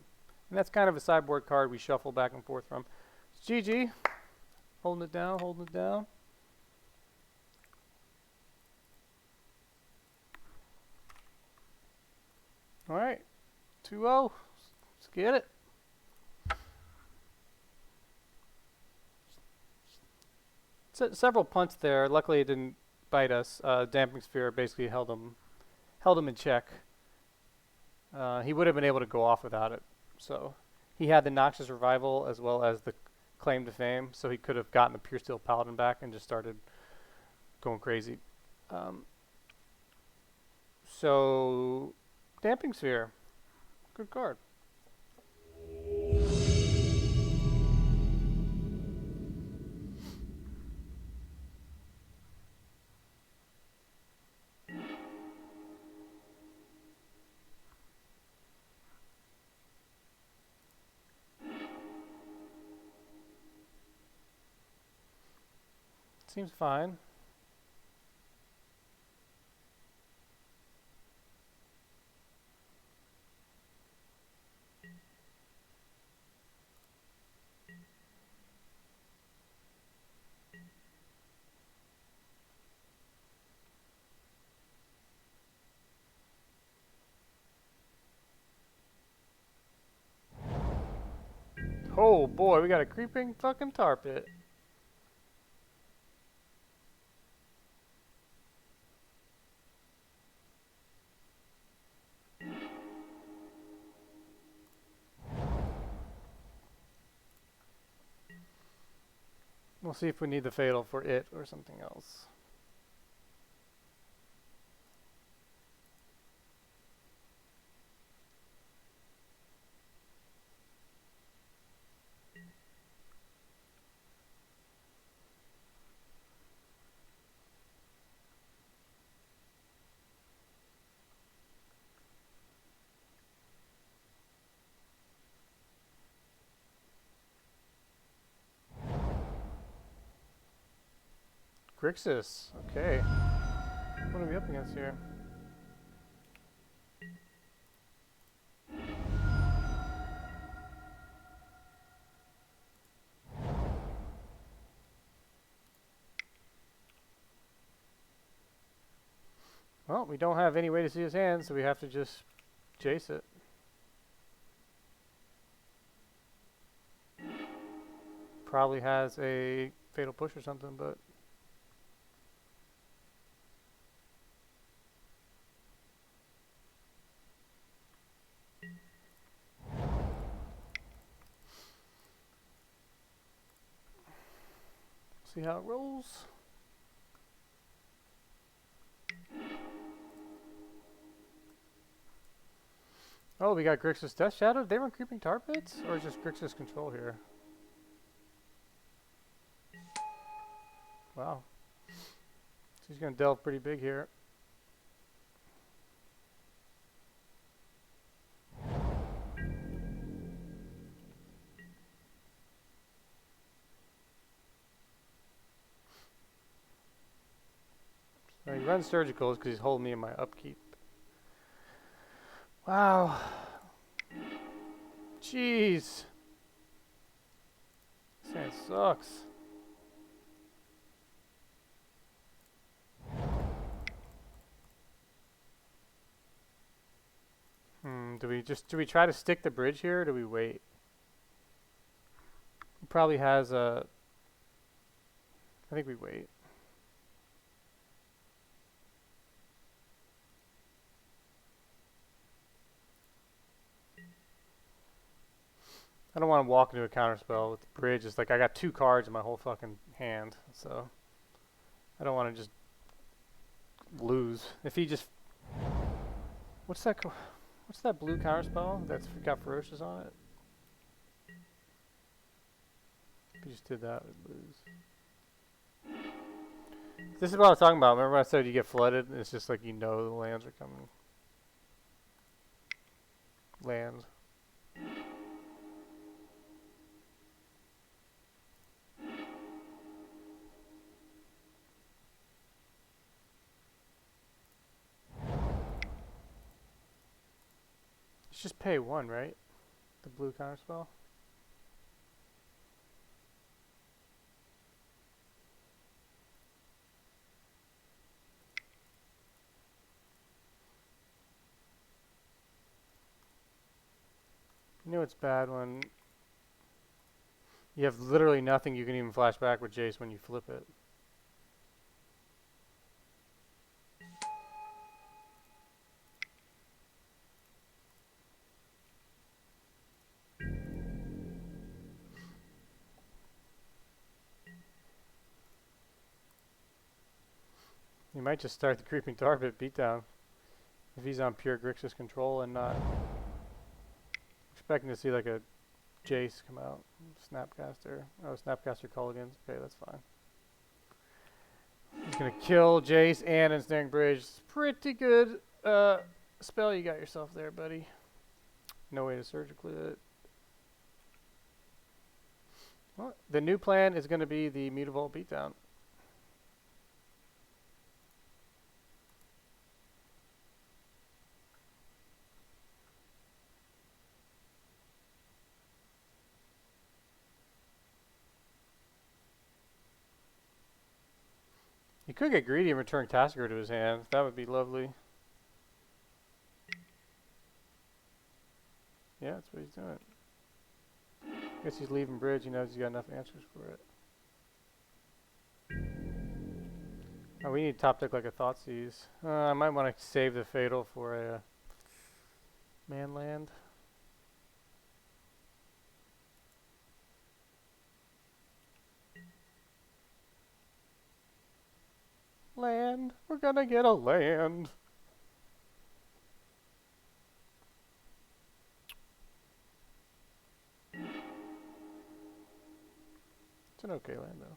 And that's kind of a sideboard card we shuffle back and forth from. It's GG. Holding it down, holding it down. Alright. 2-0. Let's get it. Several punts there. Luckily it didn't bite us. Damping Sphere basically held him in check. He would have been able to go off without it. So he had the Noxious Revival as well as the Claim to Fame, so he could have gotten the Pure Steel Paladin back and just started going crazy. So Damping Sphere, good card. Seems fine. Oh boy, we got a creeping fucking tar pit. We'll see if we need the Fatal for it or something else. Grixis, okay. What are we up against here? Well, we don't have any way to see his hand, so we have to just chase it. Probably has a Fatal Push or something, but see how it rolls. Oh, we got Grixis Death Shadow. Did they run Creeping Tar Pits? Or just Grixis Control here? Wow. So he's going to delve pretty big here. So he runs Surgicals because he's holding me in my upkeep. Wow. Jeez. This hand sucks. Do we try to stick the bridge here or do we wait? He probably has a... I think we wait. I don't want to walk into a counterspell with the bridge. It's like I got 2 cards in my whole fucking hand, so I don't want to just lose. If he just... What's that blue counterspell that's got Ferocious on it? We just did that, we'd lose. This is what I was talking about. Remember when I said you get flooded? It's just like you know the lands are coming. Lands. It's just pay 1, right? The blue counterspell. You know it's bad when you have literally nothing you can even flash back with Jace when you flip it. You might just start the Creeping Tar Pit beatdown if he's on pure Grixis control and not expecting to see like a Jace come out. Snapcaster. Oh, Snapcaster Culligans. Okay, that's fine. He's gonna kill Jace and Ensnaring Bridge. Pretty good spell you got yourself there, buddy. No way to surgically it. Well, the new plan is going to be the Mutavault beatdown. He could get greedy and return Tasker to his hand. That would be lovely. Yeah, that's what he's doing. Guess he's leaving bridge. He knows he's got enough answers for it. Oh, we need top deck like a Thoughtseize. I might want to save the Fatal for a man land. Land. We're gonna get a land. It's an okay land though.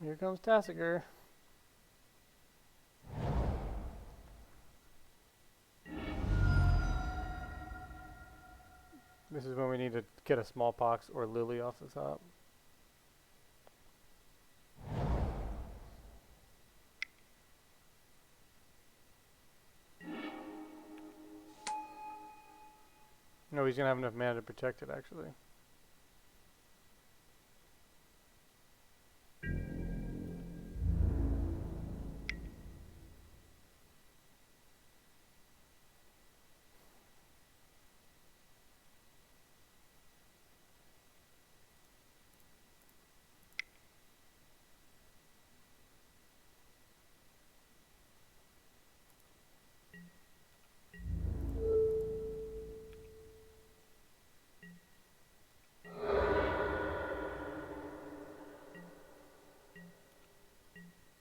Here comes Tassiger. This is when we need to get a Smallpox or Lily off the top. No, he's going to have enough mana to protect it, actually.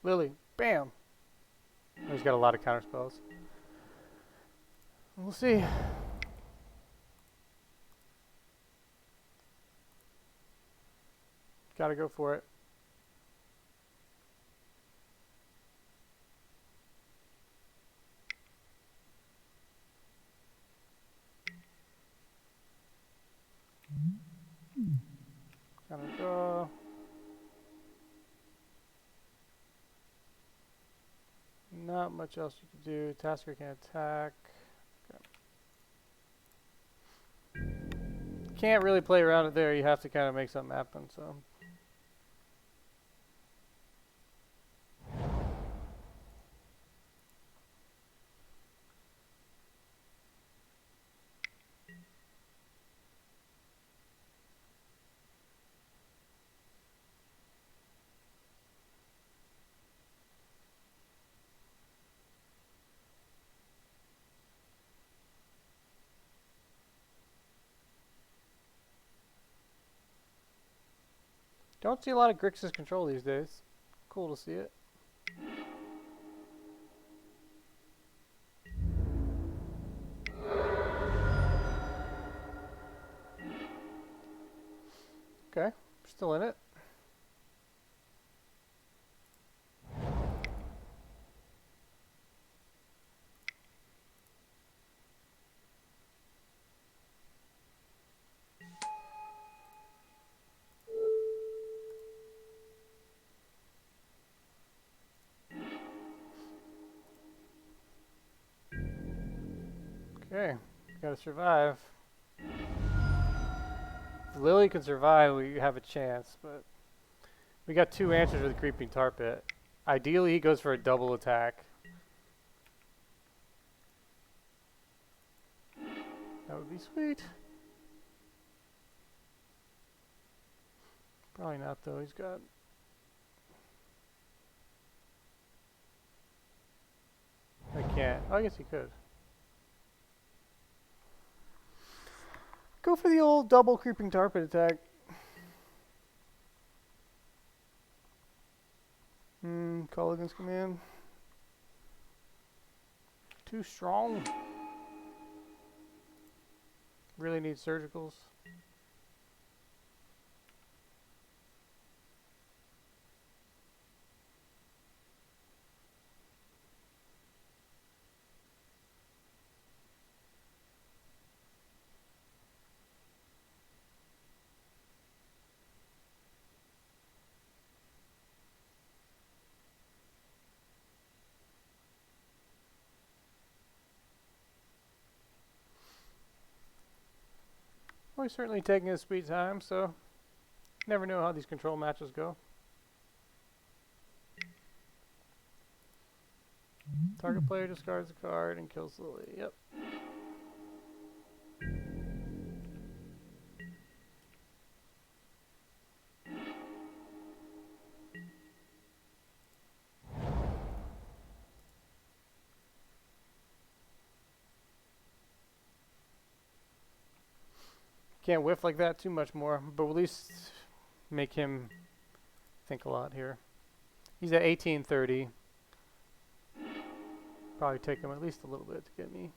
Lily, bam! Oh, he's got a lot of counter spells. We'll see. Gotta go for it. Gotta go. Not much else you can do. Tasker can attack. Okay. Can't really play around it there. You have to kind of make something happen. So. Don't see a lot of Grixis control these days. Cool to see it. Okay, still in it. Okay, gotta survive. If Lily can survive, we have a chance, but we got 2 answers with the Creeping Tar Pit. Ideally, he goes for a double attack. That would be sweet. Probably not, though. He's got... I can't. Oh, I guess he could. Go for the old double Creeping Tar Pit attack. Call against command. Too strong. Really need surgicals. Well, he's certainly taking his sweet time, so never know how these control matches go. Target player discards a card and kills Lily. Yep. Can't whiff like that too much more, but at least make him think a lot here. He's at 1830. Probably take him at least a little bit to get me.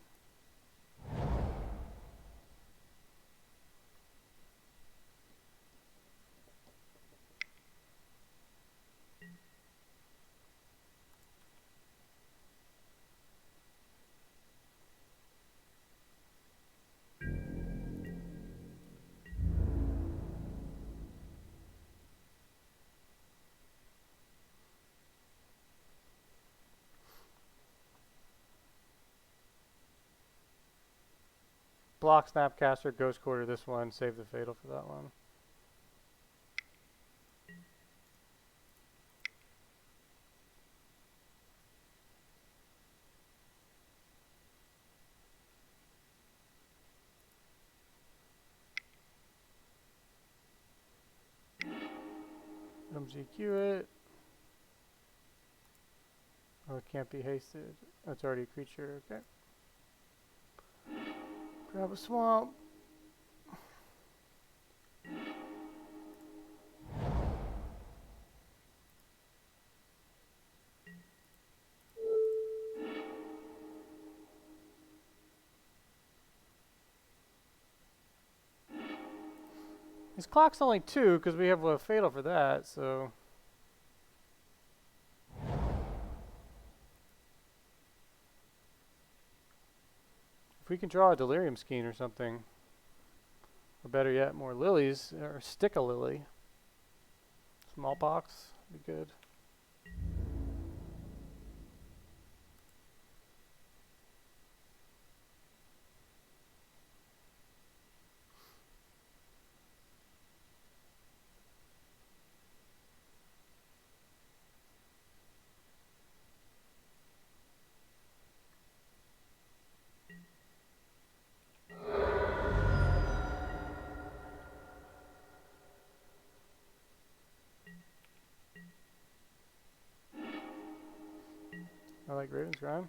Block, Snapcaster, Ghost Quarter this one, save the Fatal for that one. MGQ it. Oh, it can't be hasted. That's already a creature, okay. Grab a swamp. His clock's only 2 because we have a Fatal for that, so... If we can draw a Delirium Skein or something, or better yet, more lilies, or stick a lily. Smallpox would be good. I like Raven's Grime.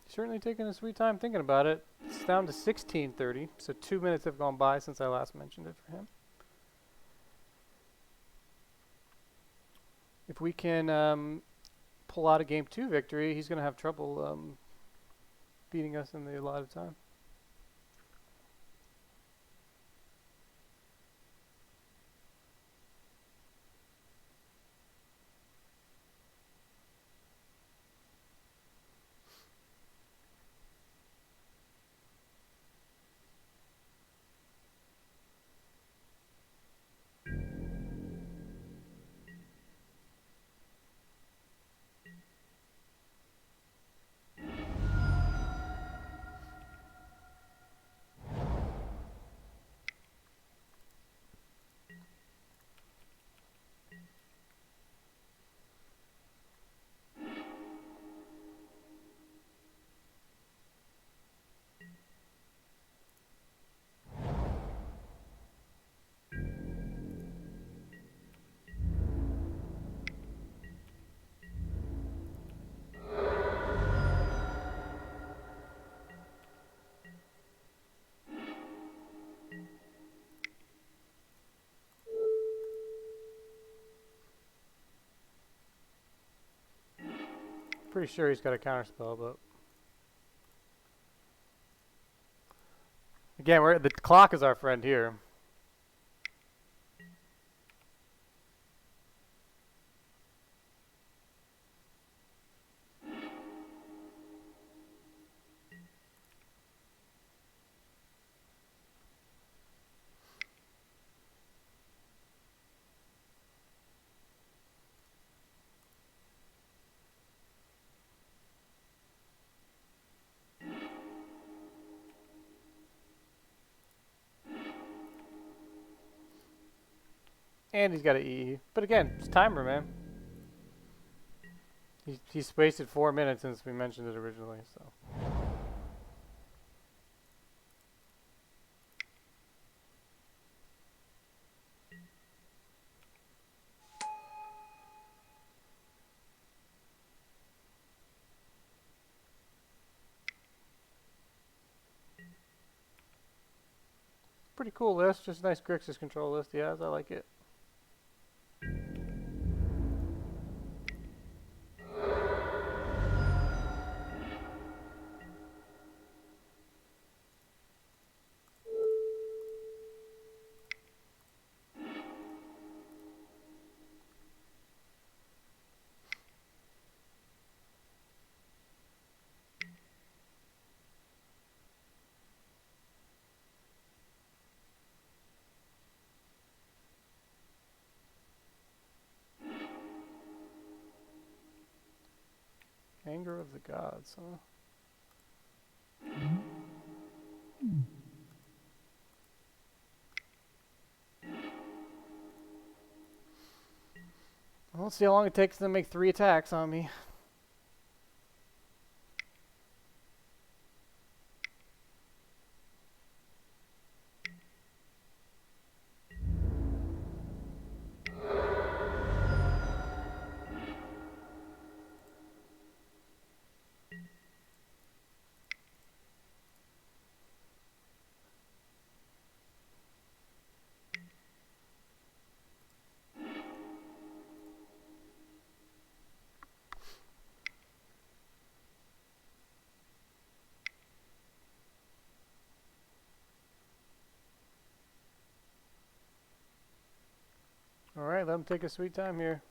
certainly taking a sweet time thinking about it. It's down to 16:30, so 2 minutes have gone by since I last mentioned it for him. If we can pull out a game 2 victory, he's going to have trouble beating us in the allotted time. Pretty sure he's got a counterspell, but again, the clock is our friend here. And he's got an EE. But again, it's timer, man. He's wasted 4 minutes since we mentioned it originally, so. Pretty cool list, just a nice Grixis control list, yeah, I like it. Anger of the Gods, huh? Well, let's see how long it takes them to make 3 attacks on me. Alright, let him take a sweet time here.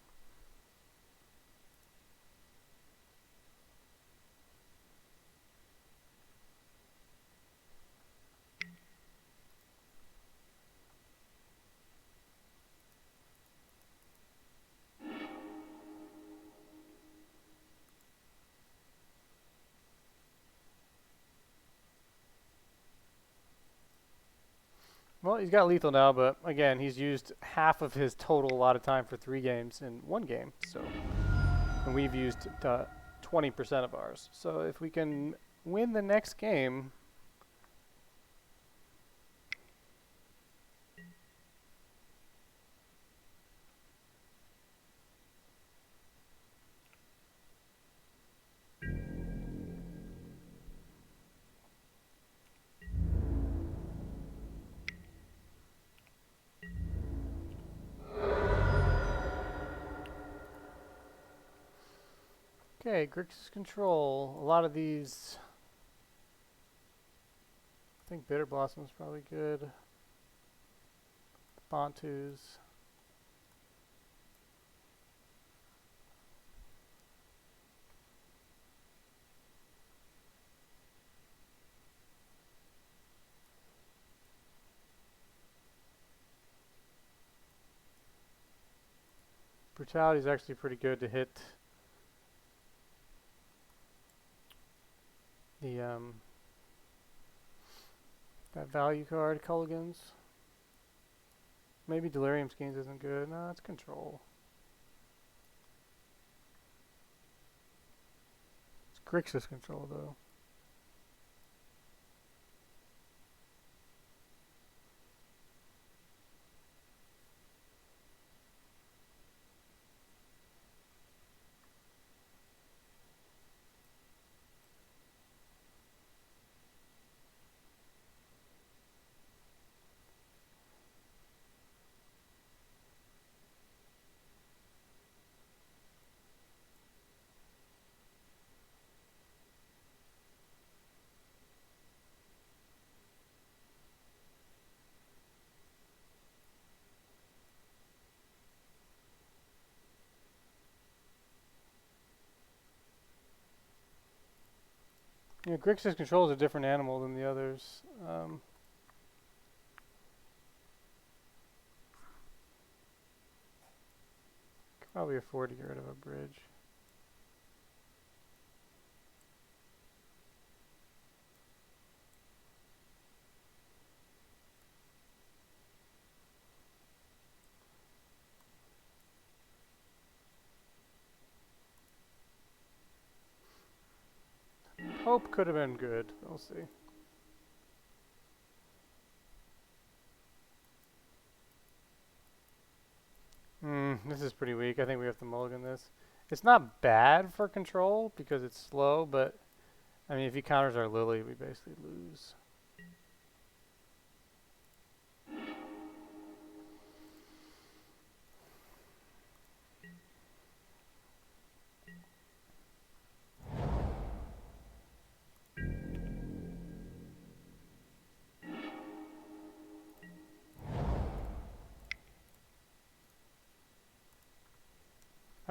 Well, he's got lethal now, but again, he's used half of his total allotted time for 3 games in 1 game. So, and we've used 20% of ours. So if we can win the next game, Okay, Grixis control. A lot of these. I think Bitter Blossom's probably good. Bantus. Brutality is actually pretty good to hit the that value card, Culligans. Maybe Delirium Skeins isn't good. No, it's control. It's Grixis control though. Yeah, Grixis control is a different animal than the others. Could probably afford to get rid of a bridge. Hope could have been good. We'll see. This is pretty weak. I think we have to mulligan this. It's not bad for control because it's slow, but I mean, if he counters our Lily, we basically lose.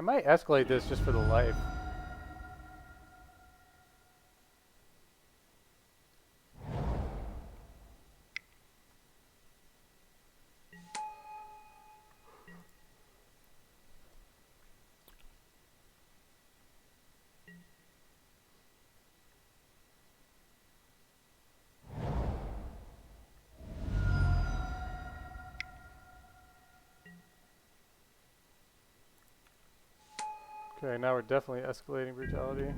I might escalate this just for the life. Okay, now we're definitely escalating Brutality.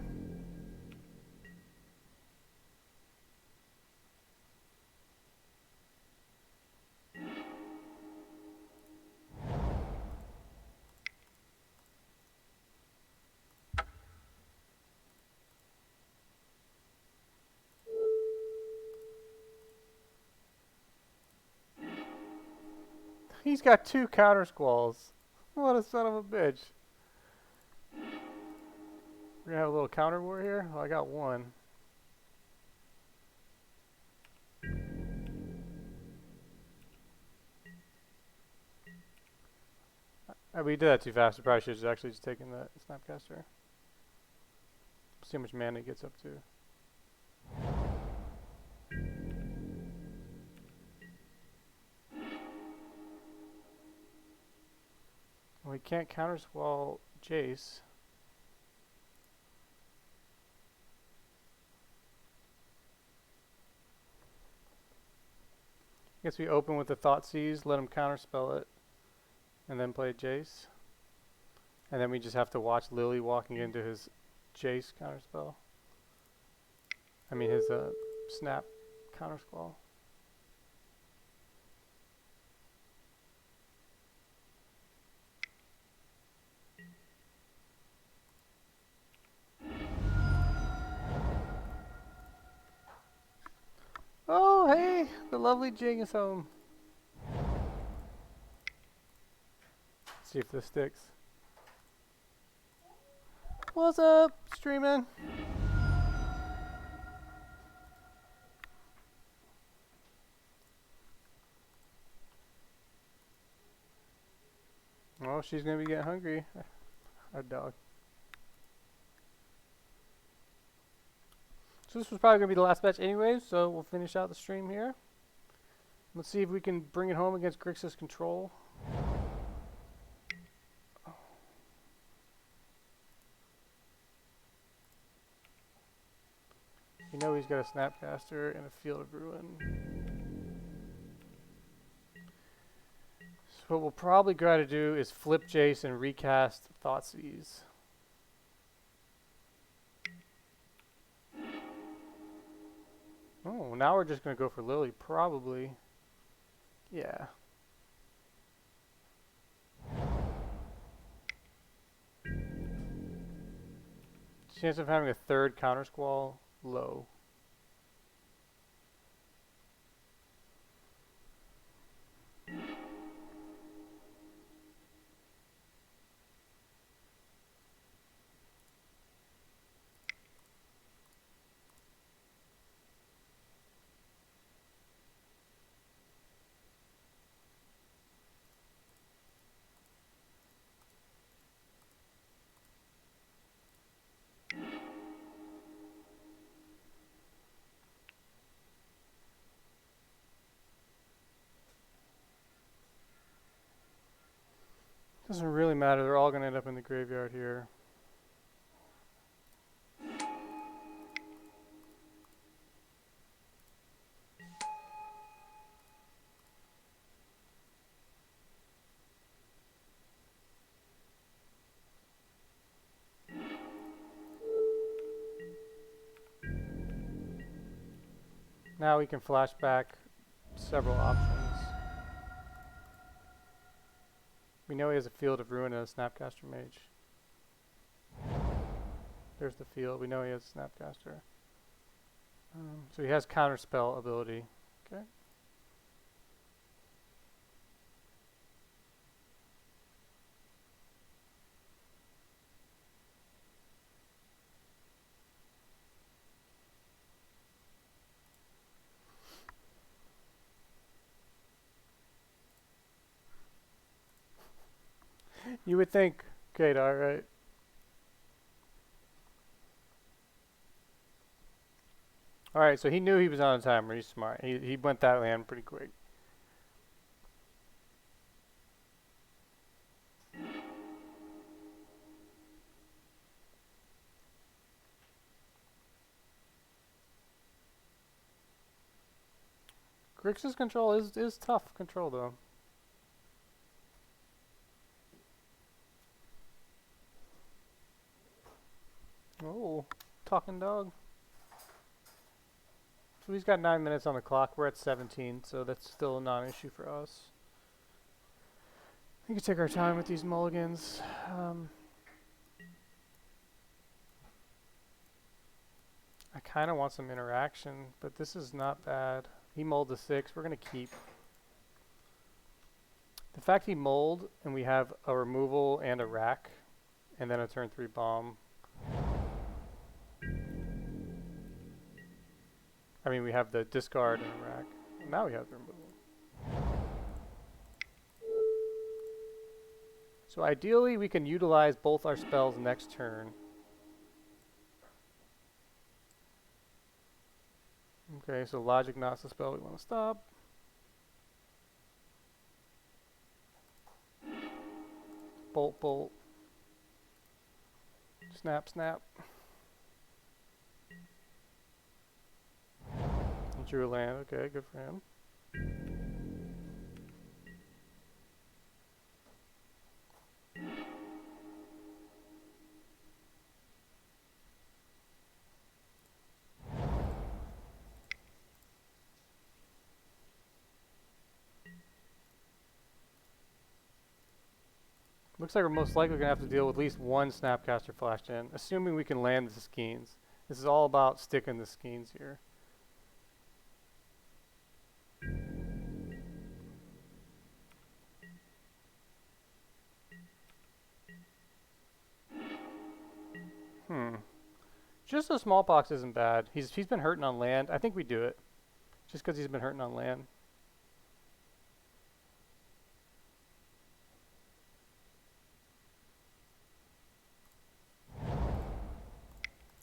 He's got 2 counter squalls. What a son of a bitch. We're gonna have a little counter war here? Oh, I got 1. We did that too fast. We probably should have actually just taken the Snapcaster. See how much mana he gets up to. Well, he can't counter squall Jace. I guess we open with the Thoughtseize, let him counterspell it, and then play Jace. And then we just have to watch Lily walking into his Jace counterspell. I mean his snap countersquall. Oh, hey! The lovely Jing is home. Let's see if this sticks. What's up, streaming? Oh, she's gonna be getting hungry. Our dog. So this was probably gonna be the last match anyways, so we'll finish out the stream here. Let's see if we can bring it home against Grixis control. You know he's got a Snapcaster and a Field of Ruin. So what we'll probably try to do is flip Jace and recast Thoughtseize. Oh, now we're just going to go for Lily, probably. Yeah. Chance of having a third counter squall, low. Doesn't really matter, they're all going to end up in the graveyard here. Now we can flash back several options. We know he has a Field of Ruin and a Snapcaster Mage. There's the field. We know he has a Snapcaster. So he has Counterspell ability. Okay. You would think Kadar, right? Alright, so he knew he was on a timer. He's smart. He went that land pretty quick. Grixis control is tough control though. Oh, talking dog. So he's got 9 minutes on the clock. We're at 17, so that's still a non-issue for us. We can take our time with these mulligans. I kind of want some interaction, but this is not bad. He mulled a 6. We're going to keep. The fact he mulled and we have a removal and a rack, and then a turn 3 bomb. I mean, we have the discard and a rack. Now we have the removal. So ideally, we can utilize both our spells next turn. Okay, so Logic Knot's the spell we want to stop. Bolt, bolt. Snap, snap. He drew a land. Okay, good for him. Looks like we're most likely going to have to deal with at least one Snapcaster flashed in, assuming we can land the Skeins. This is all about sticking the Skeins here. Hmm. Just the smallpox isn't bad. He's been hurting on land. I think we do it. Just because he's been hurting on land.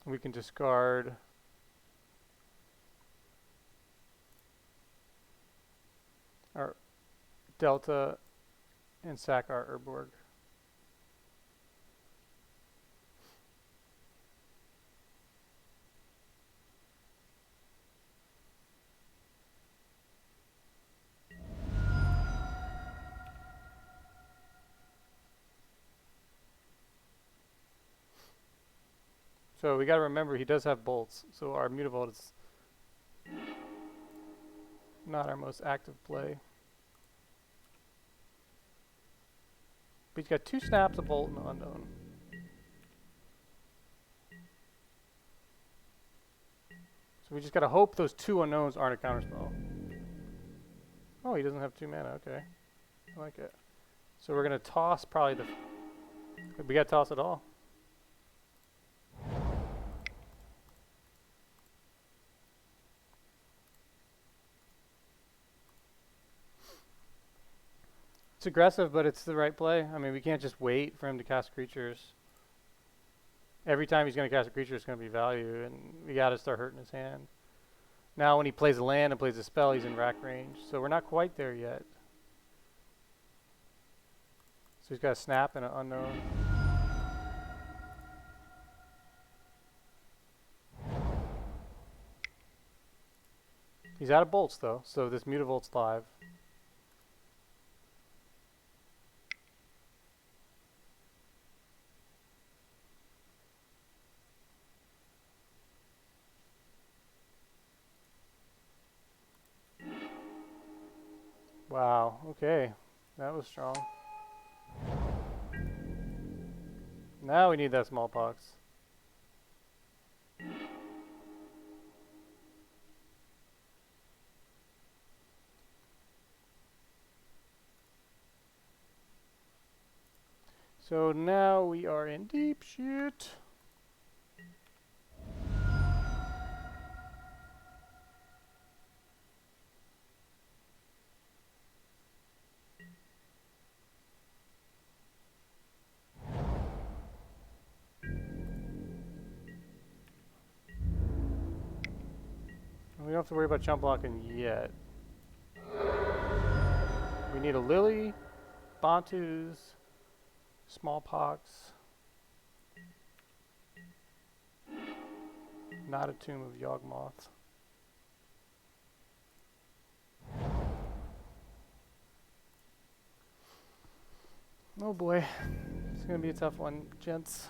We can discard our Delta and sack our Urborg. So we gotta remember he does have bolts, so our Mutavault is not our most active play. But he's got 2 snaps, a bolt, and an unknown. So we just gotta hope those 2 unknowns aren't a counterspell. Oh, he doesn't have 2 mana, okay. I like it. So we're gonna toss probably the... we gotta toss it all. It's aggressive, but it's the right play. I mean, we can't just wait for him to cast creatures. Every time he's going to cast a creature, it's going to be value, and we got to start hurting his hand. Now, when he plays a land and plays a spell, he's in rack range. So we're not quite there yet. So he's got a snap and an unknown. He's out of bolts, though, so this Mutavault's live. Wow, okay. That was strong. Now we need that smallpox. So now we are in deep shit. We don't have to worry about chump blocking yet. We need a Lily, Bantus, Smallpox, not a Tomb of Yawgmoth. Oh boy, it's gonna be a tough one, gents.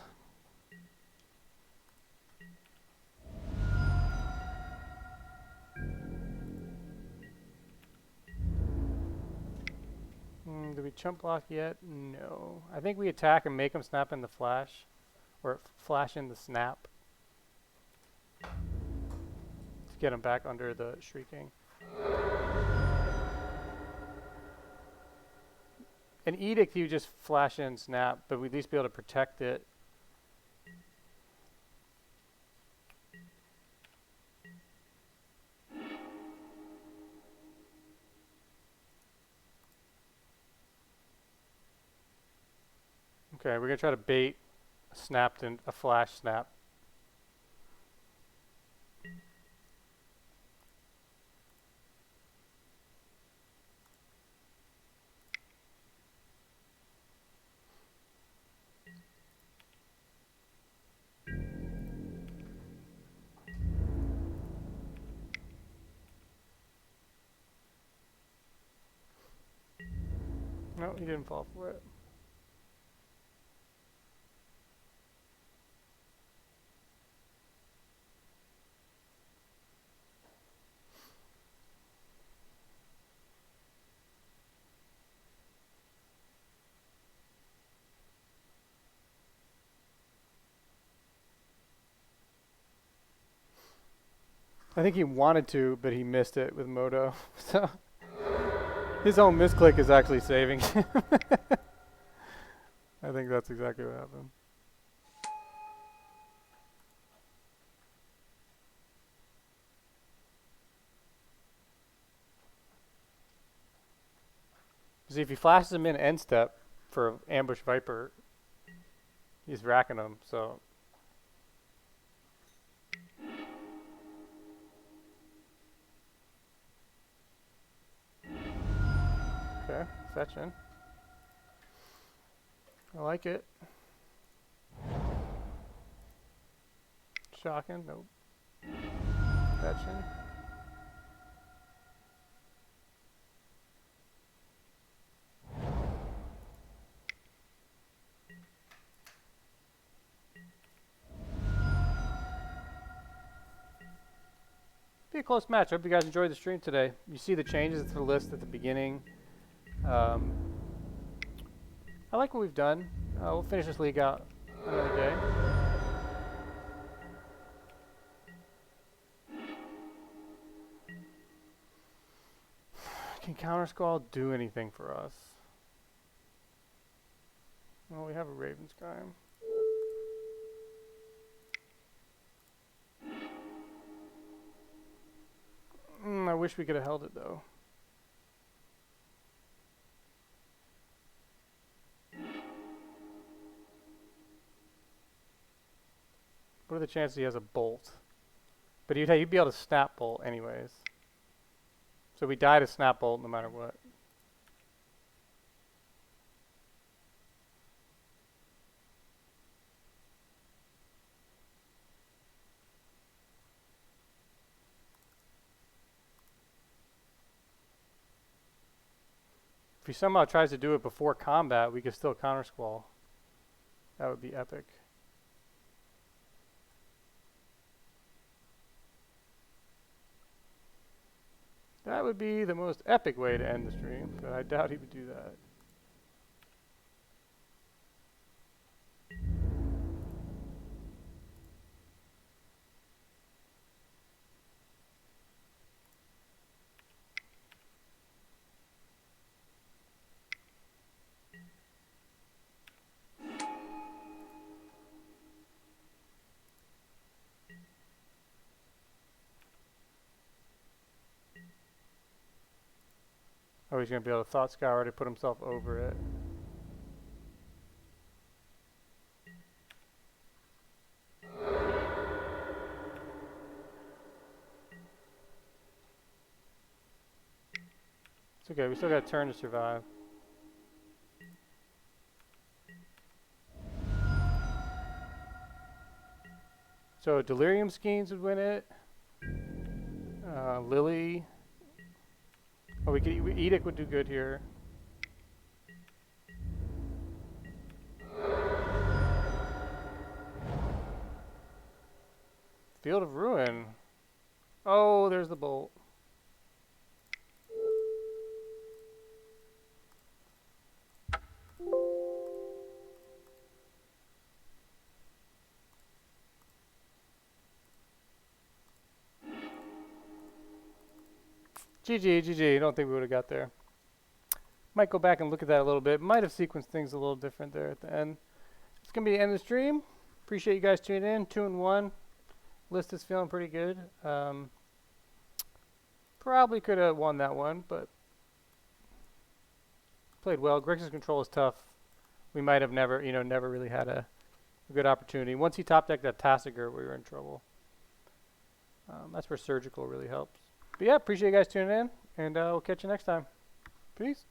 Do we chump block yet? No. I think we attack and make him snap in the flash. Or flash in the snap. To get him back under the shrieking. An edict, you just flash in snap, but we'd at least be able to protect it. Okay, we're gonna try to bait a snapped and a flash snap. No, he didn't fall for it. I think he wanted to, but he missed it with Moto. So his own misclick is actually saving him. I think that's exactly what happened. See, if he flashes him in end step for ambush Viper, he's racking them, so. Okay, fetching. I like it. Shocking, nope. Fetching. Be a close match. I hope you guys enjoyed the stream today. You see the changes to the list at the beginning. I like what we've done. We'll finish this league out another day. Can Counter Squall do anything for us? Well, we have a Raven Sky. I wish we could have held it though. What are the chances he has a bolt? But you'd be able to snap bolt anyways. So we die to snap bolt no matter what. If he somehow tries to do it before combat, we could still counter squall. That would be epic. That would be the most epic way to end the stream, but I doubt he would do that. Oh, he's going to be able to thought scour to put himself over it. It's okay, we still got a turn to survive. So Delirium Skeins would win it. Lily. Oh, we could Edict would do good here. Field of Ruin. Oh, there's the bolt. GG. I don't think we would have got there. Might go back and look at that a little bit. Might have sequenced things a little different there at the end. It's going to be the end of the stream. Appreciate you guys tuning in. 2-1. List is feeling pretty good. Probably could have won that one, but played well. Grixis control is tough. We might have never really had a good opportunity. Once he top decked that Tassiger, we were in trouble. That's where surgical really helps. But yeah, appreciate you guys tuning in, and we'll catch you next time. Peace.